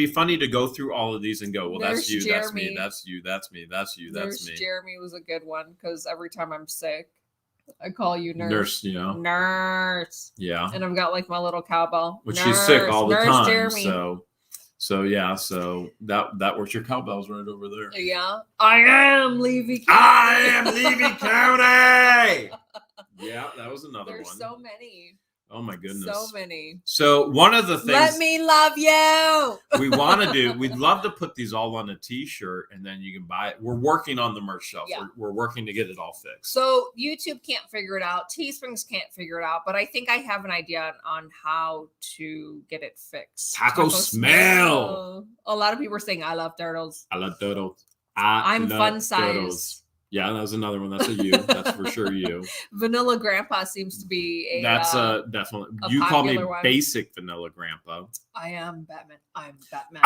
funny to go through all of these and go, well, that's There's you, that's Jeremy. me, that's you, that's me, that's you, that's Nurse me. Jeremy was a good one because every time I'm sick, I call you nurse. Nurse, you know. Nurse. Yeah. And I've got like my little cowbell. But she's sick all the Nurse time. Jeremy. So yeah, so that works. Your cowbell's right over there. Yeah. I am Levy County. I am Levy County. Yeah, that was another There's one. so many. Oh my goodness. So many. So one of the things Let me love you. we want to do, we'd love to put these all on a t-shirt and then you can buy it. We're working on the merch shelf. Yeah. We're working to get it all fixed. So YouTube can't figure it out. Teesprings can't figure it out, but I think I have an idea on how to get it fixed. Taco smell. A lot of people are saying I love turtles. I love turtles. I'm love fun size. turtles. Yeah, that was another one. That's a you. That's for sure you. Vanilla Grandpa seems to be a. That's definitely. a You call me popular one. basic vanilla grandpa. I am Batman. I'm Batman.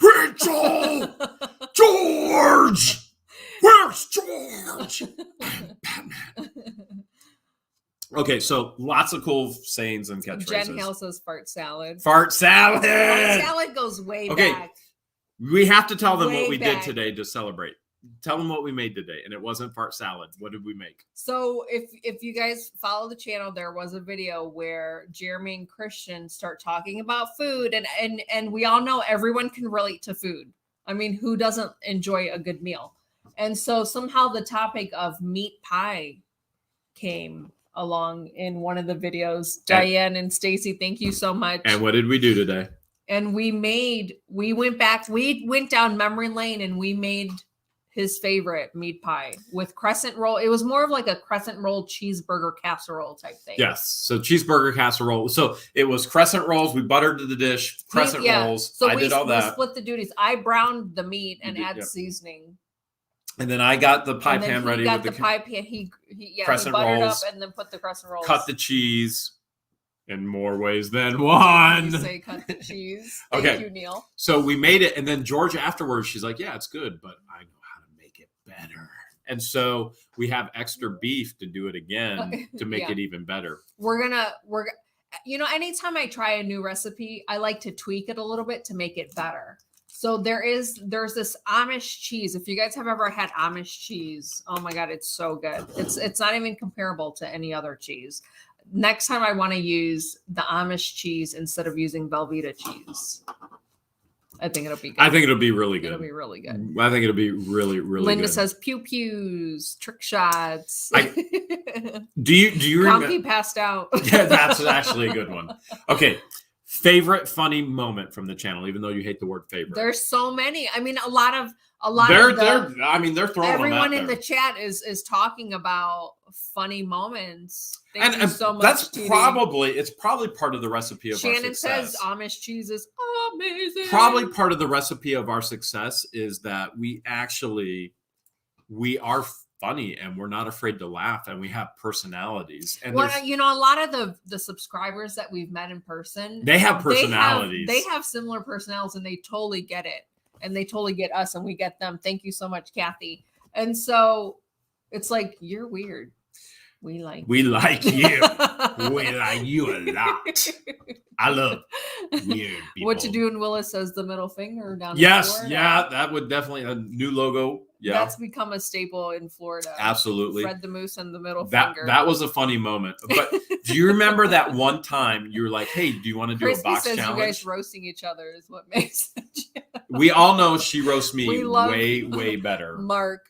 Rachel! George! Where's George? I'm Batman. Okay, so lots of cool sayings and catchphrases. Jen Hale says fart salad. Fart salad! Fart salad goes way back. We have to tell them Way what we back. did today to celebrate. Tell them what we made today, and it wasn't fart salad. What did we make? So if you guys follow the channel, there was a video where Jeremy and Christian start talking about food, and we all know everyone can relate to food. I mean, who doesn't enjoy a good meal? And so somehow the topic of meat pie came along in one of the videos. Diane and Stacy, thank you so much. And what did we do today? And we went down memory lane and we made his favorite meat pie with crescent roll. It was more of like a crescent roll cheeseburger casserole type thing. Yes. So cheeseburger casserole. So it was crescent rolls. We buttered the dish, crescent rolls. So I did all that. We split the duties. I browned the meat and added seasoning. And then I got the pie pan ready with the pie pan. He crescent buttered rolls, up and then put the crescent rolls. cut the cheese in more ways than one. You say cut the cheese. Okay. Thank you, Neil. So we made it, and then George afterwards, she's like, "Yeah, it's good, but I know how to make it better." And so we have extra beef to do it again to make it even better. We're anytime I try a new recipe, I like to tweak it a little bit to make it better. So there's this Amish cheese. If you guys have ever had Amish cheese, oh my God, it's so good. It's not even comparable to any other cheese. Next time I want to use the Amish cheese instead of using Velveeta cheese. I think it'll be good. I think it'll be really good. It'll be really good. I think it'll be really, really Linda good. says pew pews, trick shots. Do you remember? Conky passed out. Yeah, that's actually a good one. Okay. Favorite funny moment from the channel, even though you hate the word favorite. There's so many. I mean, they're throwing everyone in the chat is talking about funny moments. Thank you so much. That's it's probably part of the recipe of our success. Shannon says Amish cheese is amazing. Probably part of the recipe of our success is that we are funny and we're not afraid to laugh and we have personalities. And a lot of the subscribers that we've met in person, they have personalities. They have similar personalities and they totally get it. And they totally get us and we get them. Thank you so much, Kathy. And so it's like, you're weird. We like you. We like you a lot. I love weird people. What you doing, Willis says the middle finger down in Florida. Yeah, that would definitely a new logo. Yeah. That's become a staple in Florida. Absolutely. Fred the Moose and the middle finger. That was a funny moment. But do you remember that one time you were like, hey, do you want to do a box says challenge? You guys roasting each other is what makes it. We all know she roasts me way, way better. Mark.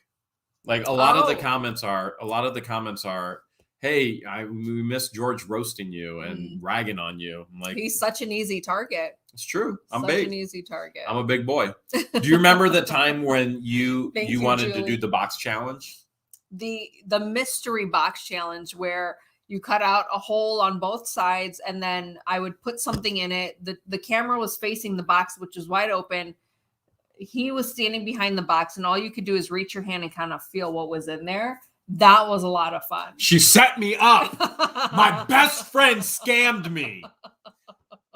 Like a lot of the comments are, hey, we miss George roasting you and ragging on you. I'm like, he's such an easy target. It's true. I'm such big. An easy target. I'm a big boy. Do you remember the time when you wanted Julie. to do the box challenge? The mystery box challenge where you cut out a hole on both sides and then I would put something in it. The camera was facing the box, which is wide open. He was standing behind the box and all you could do is reach your hand and kind of feel what was in there. That was a lot of fun. She set me up. My best friend scammed me.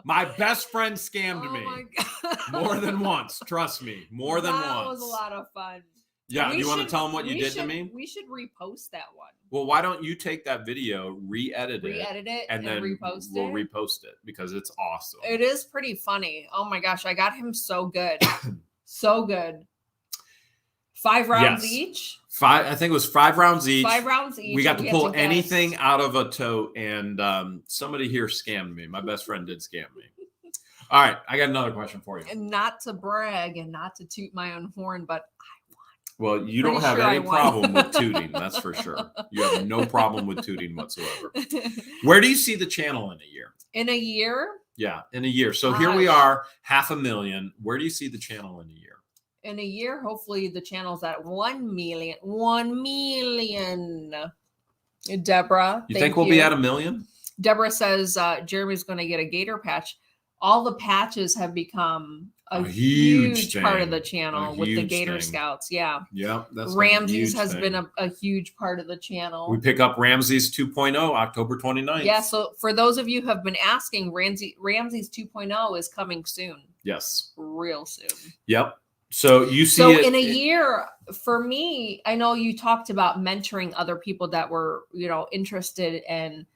My best friend scammed me. My God. More than once. Trust me. More than once. That was a lot of fun. Yeah. Do you want to tell them what you did to me? We should repost that one. Well, why don't you take that video, re-edit it, and then we'll repost it because it's awesome. It is pretty funny. Oh my gosh. I got him so good. So good. 5 rounds each. I think it was 5 rounds each. 5 rounds each. We got to pull anything out of a tote, and somebody here scammed me. My best friend did scam me. All right, I got another question for you. And not to brag and not to toot my own horn, but I won. Well, you don't have any problem with tooting, that's for sure. You have no problem with tooting whatsoever. Where do you see the channel in a year? In a year? Yeah, in a year. So here we are, 500,000. Where do you see the channel in a year? In a year, hopefully the channel's at 1 million. 1 million. Deborah, you think we'll be at 1 million? Deborah says Jeremy's going to get a gator patch. all the patches have become a huge part of the thing. channel A with the huge Gator thing. Scouts. Yeah. Yep. That's Ramses has thing. been a huge part of the channel. We pick up Ramses 2.0 October 29th. Yeah. So for those of you who have been asking, Ramses 2.0 is coming soon. Yes. Real soon. Yep. So you see, so in a year, for me, I know you talked about mentoring other people that were, interested in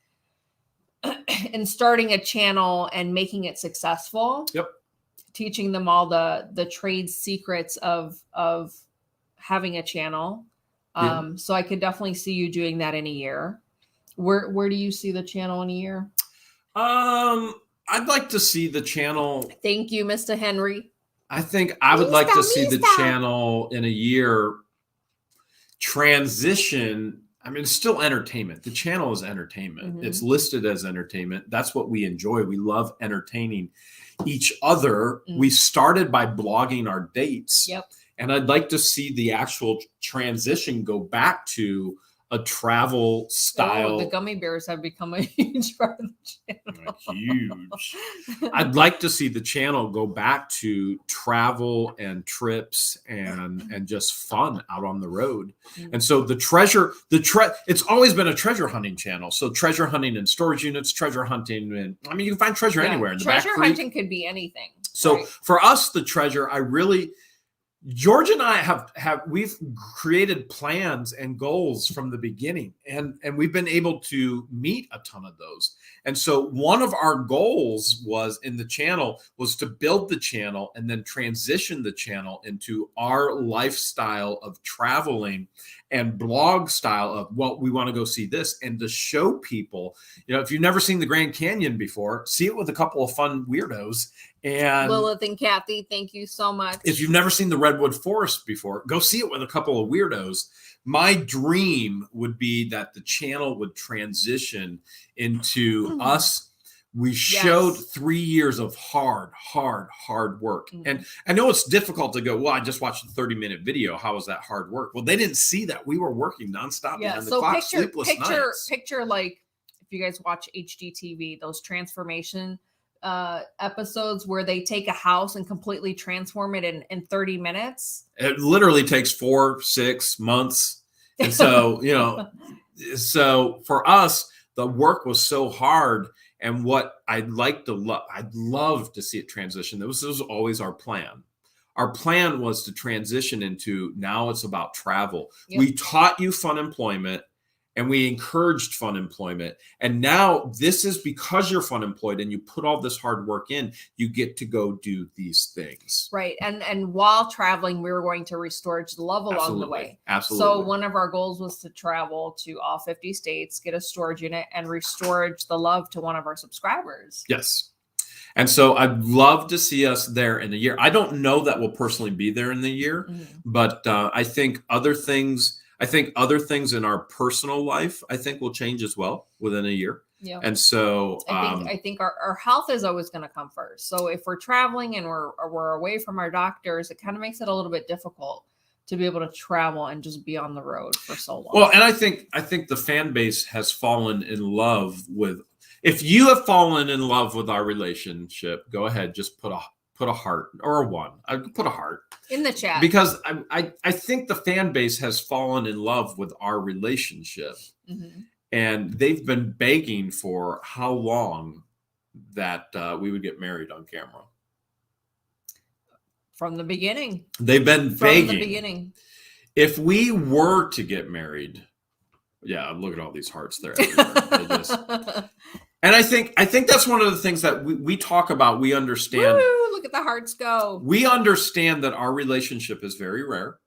starting a channel and making it successful. Yep. Teaching them all the trade secrets of having a channel. So I could definitely see you doing that in a year. Where do you see the channel in a year? I'd like to see the channel. Thank you, Mr. Henry. I think I would like to see the channel in a year transition. I mean, it's still entertainment. The channel is entertainment. Mm-hmm. It's listed as entertainment. That's what we enjoy. We love entertaining each other. Mm. We started by blogging our dates. Yep. And I'd like to see the actual transition go back to a travel style. The gummy bears have become a huge part of the channel. Huge. I'd like to see the channel go back to travel and trips and just fun out on the road. Mm-hmm. And so it's always been a treasure hunting channel. So treasure hunting in storage units, treasure hunting, and I mean, you can find treasure anywhere. In the treasure back creek. Hunting could be anything. So right? For us, the treasure, George and I we've created plans and goals from the beginning, and we've been able to meet a ton of those. And so one of our goals in the channel was to build the channel and then transition the channel into our lifestyle of traveling and blog style of, well, we want to go see this, and to show people, if you've never seen the Grand Canyon before, see it with a couple of fun weirdos. And Lilith and Kathy, thank you so much. If you've never seen the Redwood Forest before, go see it with a couple of weirdos. My dream would be that the channel would transition into us. We showed 3 years of hard work. Mm-hmm. And I know it's difficult to go, well, I just watched a 30-minute video. How was that hard work? Well, they didn't see that. We were working nonstop behind the clock, sleepless nights. Picture like, if you guys watch HGTV, those transformation episodes where they take a house and completely transform it in 30 minutes. It literally takes 4-6 months. And so, so for us, the work was so hard. And what I'd love to see it transition. This was always our plan. Our plan was to transition into, now it's about travel. Yep. We taught you fun employment, and we encouraged fun employment. And now this is because you're fun employed and you put all this hard work in, you get to go do these things. Right. And while traveling, we were going to restore the love along the way. Absolutely. So one of our goals was to travel to all 50 states, get a storage unit, and restore the love to one of our subscribers. Yes. And so I'd love to see us there in a year. I don't know that we'll personally be there in the year, but I think other things in our personal life, will change as well within a year. Yeah. And so I think our health is always going to come first. So if we're traveling and we're away from our doctors, it kind of makes it a little bit difficult to be able to travel and just be on the road for so long. Well, and I think the fan base has fallen in love with. If you have fallen in love with our relationship, go ahead, just put a heart or a one. I put a heart in the chat, because I think the fan base has fallen in love with our relationship, and they've been begging for how long that we would get married on camera. From the beginning, they've been begging. From the beginning, if we were to get married, look at all these hearts there. And I think that's one of the things that we talk about. We understand. Woo, look at the hearts go. We understand that our relationship is very rare,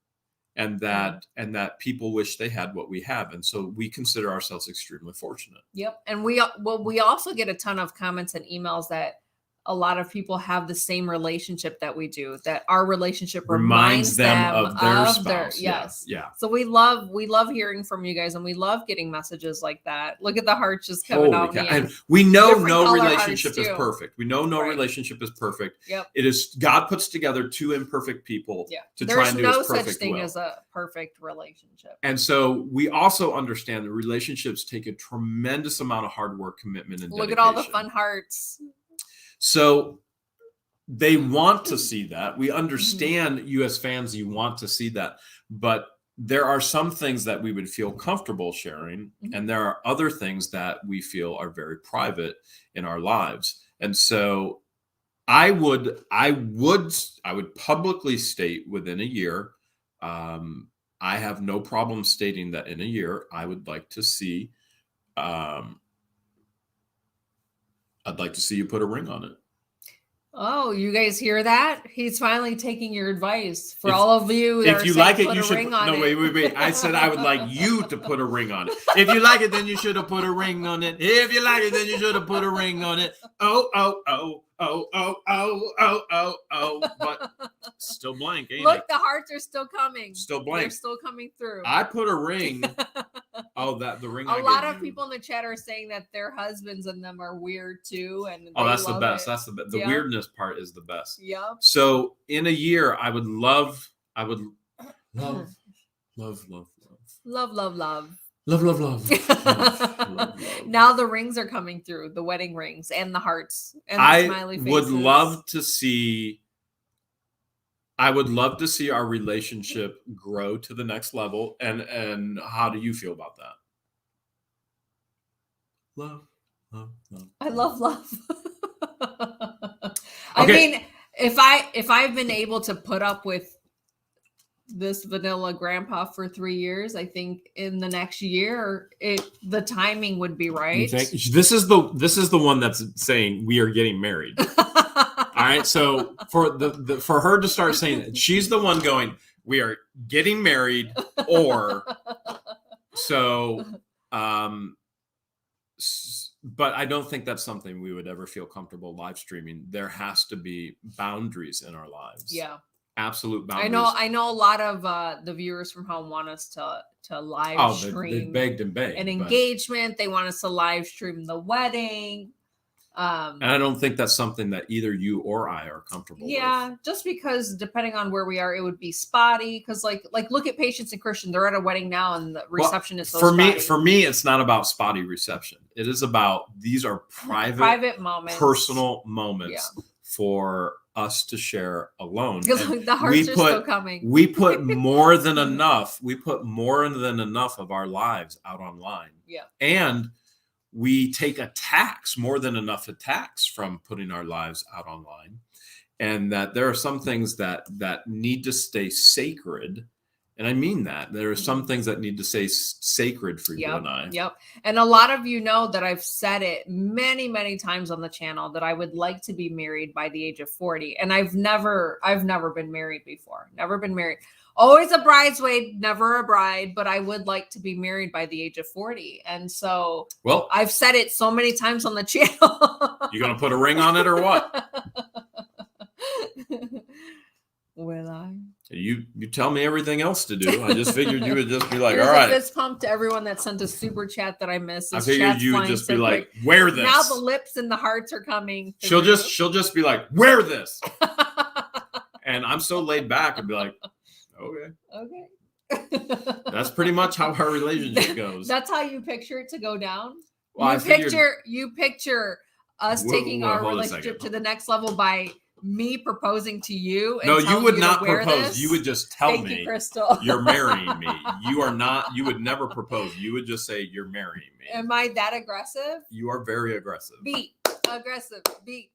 and that people wish they had what we have, and so we consider ourselves extremely fortunate. Yep, and we also get a ton of comments and emails that a lot of people have the same relationship that we do, that our relationship reminds them of their spouse. Yes. Yeah. So we love hearing from you guys, and we love getting messages like that. Look at the hearts just coming out. And we know no relationship is perfect. We know no relationship is perfect. Yep. It is, God puts together two imperfect people to try and do his perfect will. There's no such thing as a perfect relationship. And so we also understand that relationships take a tremendous amount of hard work, commitment, and dedication. Look at all the fun hearts. So they want to see that. We understand you as fans, you want to see that. But there are some things that we would feel comfortable sharing, and there are other things that we feel are very private in our lives. And so I would publicly state within a year, I have no problem stating that in a year I would like to see I'd like to see you put a ring on it. Oh, you guys hear that? He's finally taking your advice. For all of you that if you like it, put you a should. ring on No, it. wait. I said I would like you to put a ring on it. If you like it, then you should have put a ring on it. If you like it, then you should have put a ring on it. Oh. But still blank, ain't Look, it? the hearts are still coming. Still blank. They're still coming through. I put a ring. Oh, the ring. A lot of people in the chat are saying that their husbands and them are weird too, and that's the best. It. That's the weirdness part is the best. Yep. So in a year, I would love. Love. Now the rings are coming through, the wedding rings and the hearts and the smiley faces. I would love to see our relationship grow to the next level. And how do you feel about that? Love. I love love. I mean, if I've been able to put up with this vanilla grandpa for 3 years, I think in the next year the timing would be right. This is the one that's saying we are getting married. All right, so for her to start saying that, she's the one going, we are getting married, or so. But I don't think that's something we would ever feel comfortable live streaming. There has to be boundaries in our lives. Yeah. Absolute boundaries. I know a lot of the viewers from home want us to live stream. They begged and begged. An engagement. They want us to live stream the wedding. And I don't think that's something that either you or I are comfortable with. Yeah, just because depending on where we are, it would be spotty. Because like look at Patience and Christian. They're at a wedding now, and the reception is so spotty. For me, it's not about spotty reception. It is about these are private moments, personal moments for us to share alone. Because the hearts are still coming. We put more than enough. We put more than enough of our lives out online. Yeah, and we take more than enough attacks from putting our lives out online, and that there are some things that need to stay sacred. And I mean that there are some things that need to stay sacred for you and I. Yep. And a lot of you know that I've said it many, many times on the channel that I would like to be married by the age of 40. And I've never been married before. Never been married. Always a bridesmaid, never a bride, but I would like to be married by the age of 40. And so I've said it so many times on the channel. You going to put a ring on it or what? Will I? You tell me everything else to do. I just figured you would just be like, There's all right. A fist pump to everyone that sent a super chat that I missed. I figured you would just be like, wear this. Now the lips and the hearts are coming. She'll just be like, wear this. And I'm so laid back and be like, okay. That's pretty much how our relationship goes. That's how you picture it to go down. Well, you picture us taking our relationship to the next level by me proposing to you. And no, you would not propose. This. You would just tell Thank me you, Crystal. You're marrying me. You are not. You would never propose. You would just say you're marrying me. Am I that aggressive? You are very aggressive. Aggressive. I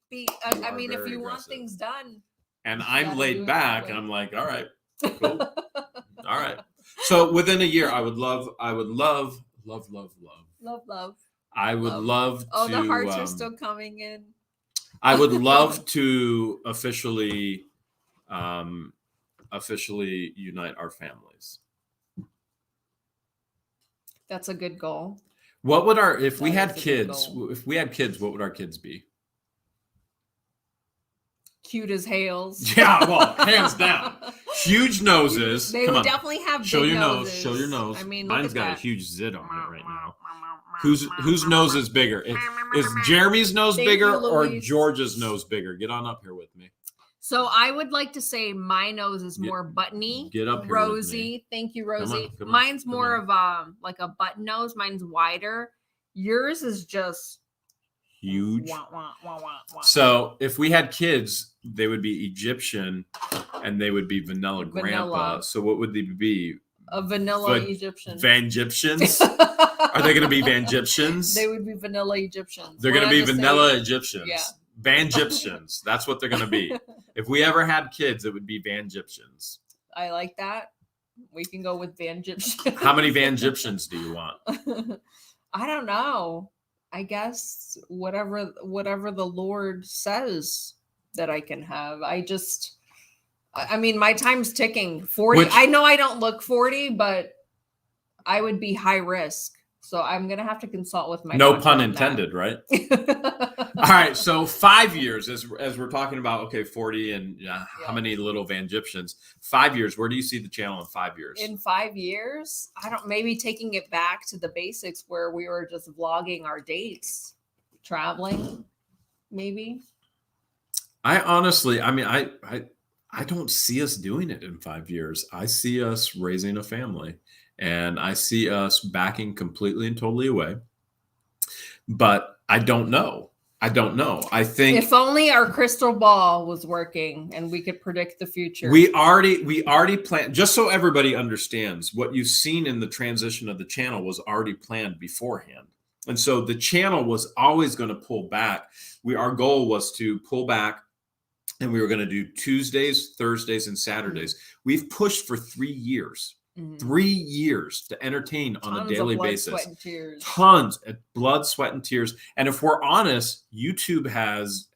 mean, if you want things done. And I'm laid back, and I'm like, all right, cool. All right. So within a year, I would love. I would love. I would love to. Oh, the hearts are still coming in. I would love to officially unite our families. That's a good goal. What would if we had kids, what would our kids be? Cute as Hales. Yeah, well, hands down. Huge noses. They would definitely have Show big your noses. nose. Show your nose. I mean, mine's got a huge zit on it right now. Whose nose is bigger? Is Jeremy's nose bigger or George's nose bigger? Get on up here with me. So I would like to say my nose is more buttony. Get up here, Rosie. Thank you, Rosie. Come on, Mine's more of like a button nose. Mine's wider. Yours is just huge. Wah, wah, wah, wah, wah. So if we had kids, they would be Egyptian and they would be vanilla grandpa. So what would they be? A vanilla Egyptian. Van-Gyptians? Are they going to be Van-Gyptians? They would be vanilla Egyptians. They're going to be vanilla Egyptians. Yeah. Van-Gyptians. That's what they're going to be. If we ever had kids, it would be Van-Gyptians. I like that. We can go with Van-Gyptians. How many Van-Gyptians do you want? I don't know. I guess whatever the Lord says that I can have. I mean, my time's ticking. 40. I know I don't look 40, but I would be high risk. So I'm gonna have to consult with my no pun intended, right? All right. So 5 years, as we're talking about, okay, 40 and how many little Van-Gyptians? 5 years. Where do you see the channel in 5 years? In 5 years, maybe taking it back to the basics where we were just vlogging our dates, traveling, maybe. I honestly, I mean, I don't see us doing it in 5 years. I see us raising a family. And I see us backing completely and totally away. But I don't know. I think if only our crystal ball was working and we could predict the future. We already planned, just so everybody understands, what you've seen in the transition of the channel was already planned beforehand. And so the channel was always going to pull back. Our goal was to pull back, and we were going to do Tuesdays, Thursdays, and Saturdays. We've pushed for 3 years. 3 years to entertain on a daily basis. Sweat, and tears. Tons of blood, sweat, and tears. And if we're honest, YouTube has,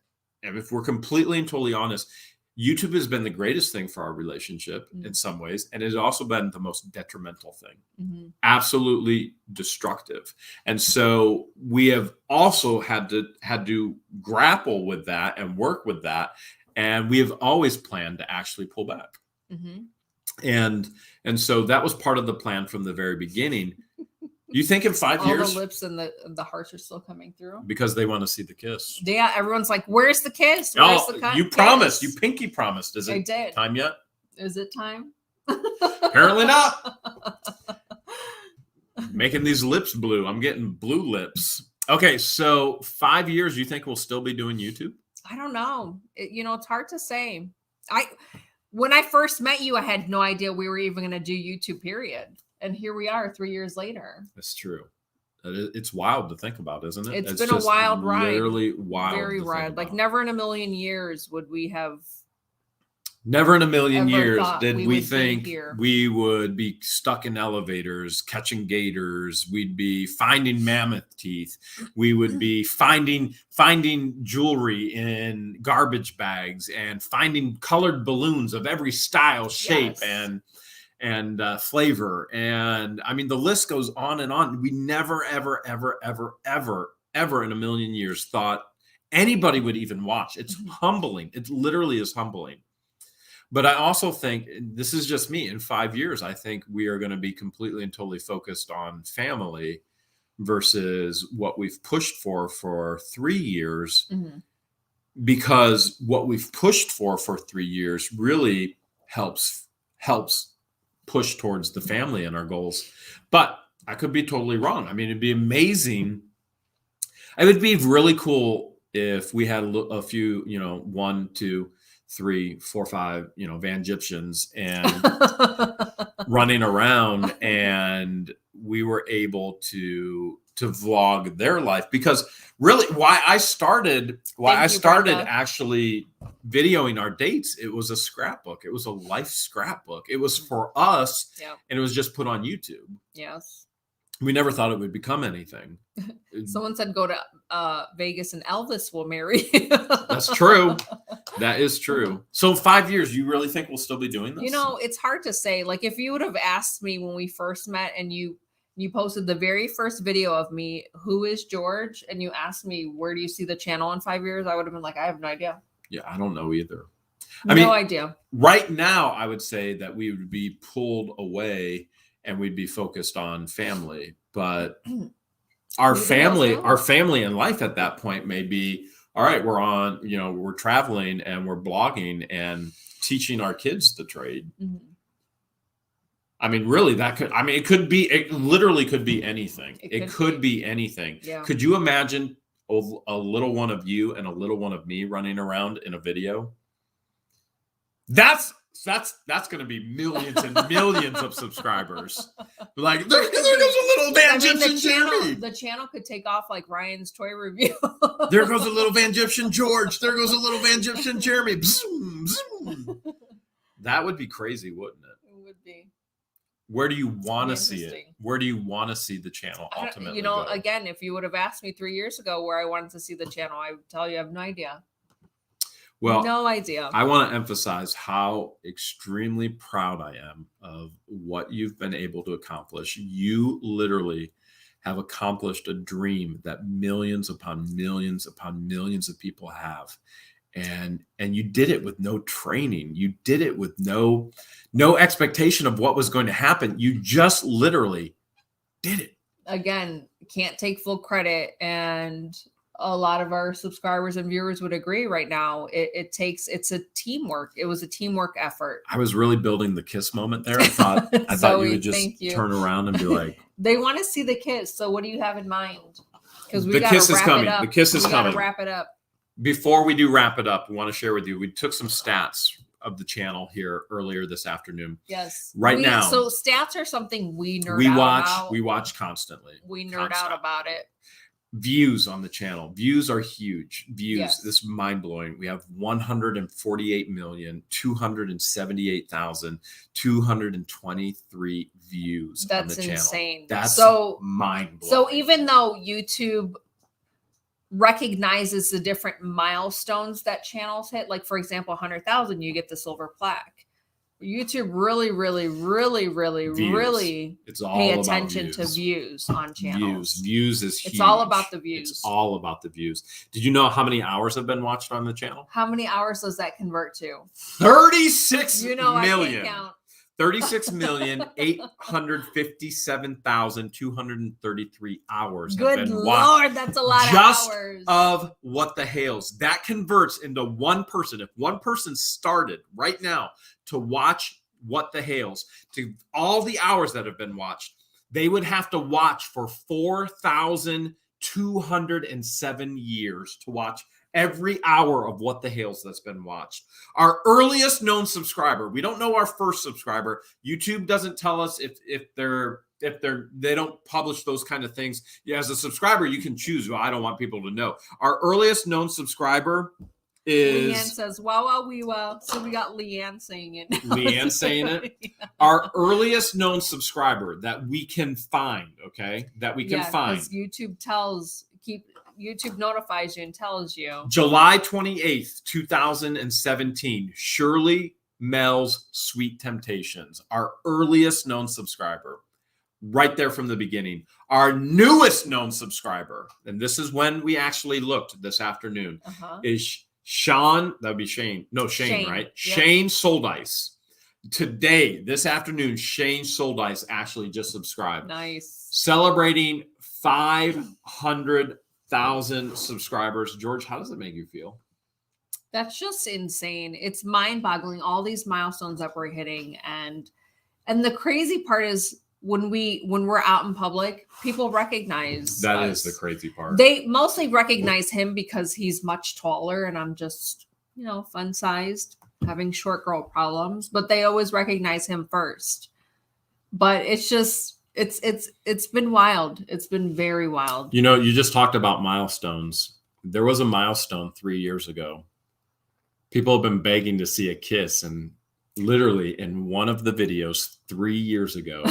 and if we're completely and totally honest, YouTube has been the greatest thing for our relationship in some ways. And it has also been the most detrimental thing. Absolutely destructive. And so we have also had to grapple with that and work with that. And we have always planned to actually pull back. And so that was part of the plan from the very beginning. You think in 5 years? All the lips and the hearts are still coming through? Because they want to see the kiss. Yeah, everyone's like, where's the kiss? Where's the you promised. You pinky promised. Is it I did. Time yet? Is it time? Apparently not. Making these lips blue. I'm getting blue lips. Okay, so 5 years, you think we'll still be doing YouTube? I don't know. It's hard to say. When I first met you, I had no idea we were even going to do YouTube, period. And here we are 3 years later. That's true. It's wild to think about, isn't it? It's been a wild ride. Literally wild. Very wild. Like never in a million years would we have. Never in a million years did we think we would be stuck in elevators, catching gators. We'd be finding mammoth teeth. We would be finding jewelry in garbage bags and finding colored balloons of every style, shape, and flavor. And I mean, the list goes on and on. We never, ever, ever, ever, ever, ever in a million years thought anybody would even watch. It's humbling. It literally is humbling. But I also think, this is just me, in 5 years, I think we are going to be completely and totally focused on family versus what we've pushed for 3 years. Because what we've pushed for 3 years really helps push towards the family and our goals. But I could be totally wrong. I mean, it'd be amazing. It would be really cool if we had a few, 1, 2, 3, 4, 5, Van-Gyptians and running around, and we were able to vlog their life. Because really why I started actually videoing our dates, it was a scrapbook. It was a life scrapbook. It was for us, and it was just put on YouTube. Yes. We never thought it would become anything. Someone said go to Vegas and Elvis will marry. That's true. That is true. So 5 years, you really think we'll still be doing this? It's hard to say. Like if you would have asked me when we first met and you posted the very first video of me, who is George? And you asked me, where do you see the channel in 5 years? I would have been like, I have no idea. Yeah, I don't know either. No idea. Right now, I would say that we would be pulled away and we'd be focused on family. But our family and life at that point may be, all right, we're traveling and we're blogging and teaching our kids the trade. I mean, really, it literally could be anything. It could be anything. Yeah. Could you imagine a little one of you and a little one of me running around in a video, that's going to be millions and millions of subscribers. Like, there goes a little Van Gypsy Jeremy. The channel could take off like Ryan's toy review. There goes a little Van Gypsy George. There goes a little Van Gypsy Jeremy. That would be crazy, wouldn't it? It would be. Where do you want to see it? Where do you want to see the channel ultimately go? Again, if you would have asked me 3 years ago where I wanted to see the channel, I would tell you I have no idea. Well, no idea. I want to emphasize how extremely proud I am of what you've been able to accomplish. You literally have accomplished a dream that millions upon millions upon millions of people have. And you did it with no training. You did it with no expectation of what was going to happen. You just literally did it. Again, can't take full credit. And a lot of our subscribers and viewers would agree right now. It's a teamwork. It was a teamwork effort. I was really building the kiss moment there. I thought you would just turn around and be like, they want to see the kiss. So what do you have in mind? Because the kiss is coming. The kiss is coming. Wrap it up. Before we do wrap it up, we want to share with you, we took some stats of the channel here earlier this afternoon. Yes. Now. So stats are something we nerd out about. We watch constantly. We nerd out about it. Views on the channel. Views are huge. Views. Yes. This is mind-blowing. We have 148,278,223 views on the channel. That's insane. That's so mind-blowing. So even though YouTube recognizes the different milestones that channels hit, like for example 100,000, you get the silver plaque. YouTube really pay attention to views on channels. Views is huge. It's all about the views. It's all about the views. Did you know how many hours have been watched on the channel? How many hours does that convert to? 36 million. I can't count. 36,857,233 hours. Good Lord, that's a lot of hours. Of What the Hales. That converts into one person. If one person started right now to watch What the Hales, to all the hours that have been watched, they would have to watch for 4,207 years to watch every hour of What the Hales that's been watched. Our earliest known subscriber, we don't know our first subscriber. YouTube doesn't tell us if they don't publish those kind of things. Yeah, as a subscriber, you can choose. Well, I don't want people to know. Our earliest known subscriber is Leanne says, wow, we wow. So we got Leanne saying it. Leanne saying it. Yeah. Our earliest known subscriber that we can find, okay? That we can find. YouTube notifies you and tells you. July 28th, 2017, Shirley Mel's Sweet Temptations, our earliest known subscriber, right there from the beginning. Our newest known subscriber, and this is when we actually looked this afternoon, is Sean. That would be Shane. No, Shane, right? Yep. Shane Soldice. Today, this afternoon, Shane Soldice actually just subscribed. Nice. Celebrating 500,000 subscribers. George, how does it make you feel? That's just insane. It's mind-boggling, all these milestones that we're hitting. And the crazy part is when we're out in public, people recognize that us. Is the crazy part. They mostly recognize him because he's much taller and I'm just, fun-sized, having short girl problems, but they always recognize him first. But it's just it's been wild. It's been very wild. You just talked about milestones. There was a milestone 3 years ago. People have been begging to see a kiss, and literally in one of the videos 3 years ago,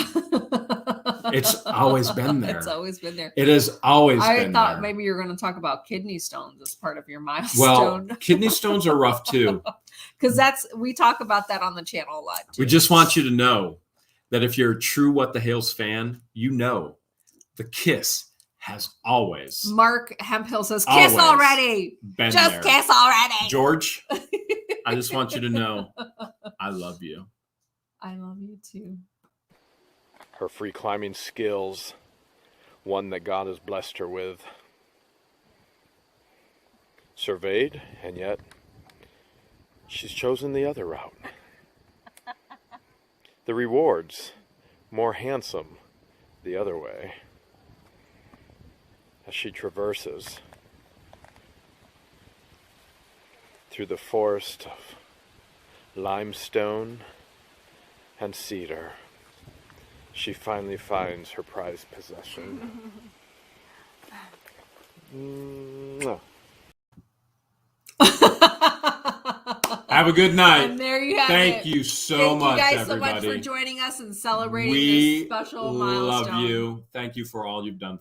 it's always been there. It's always been there. It has always been there. I thought maybe you're going to talk about kidney stones as part of your milestone. Well, kidney stones are rough too. Because we talk about that on the channel a lot too. We just want you to know that if you're a true What the Hales fan, the kiss has always. Mark Hemphill says, kiss already. Just kiss already. George, I just want you to know, I love you. I love you too. Her free climbing skills, one that God has blessed her with. Surveyed, and yet she's chosen the other route. The rewards, more handsome the other way. As she traverses through the forest of limestone and cedar, she finally finds her prized possession. Mwah. Have a good night. And there you have Thank it. you so Thank much, you guys everybody. so much for joining us and celebrating We this special love milestone. you. Thank you for all you've done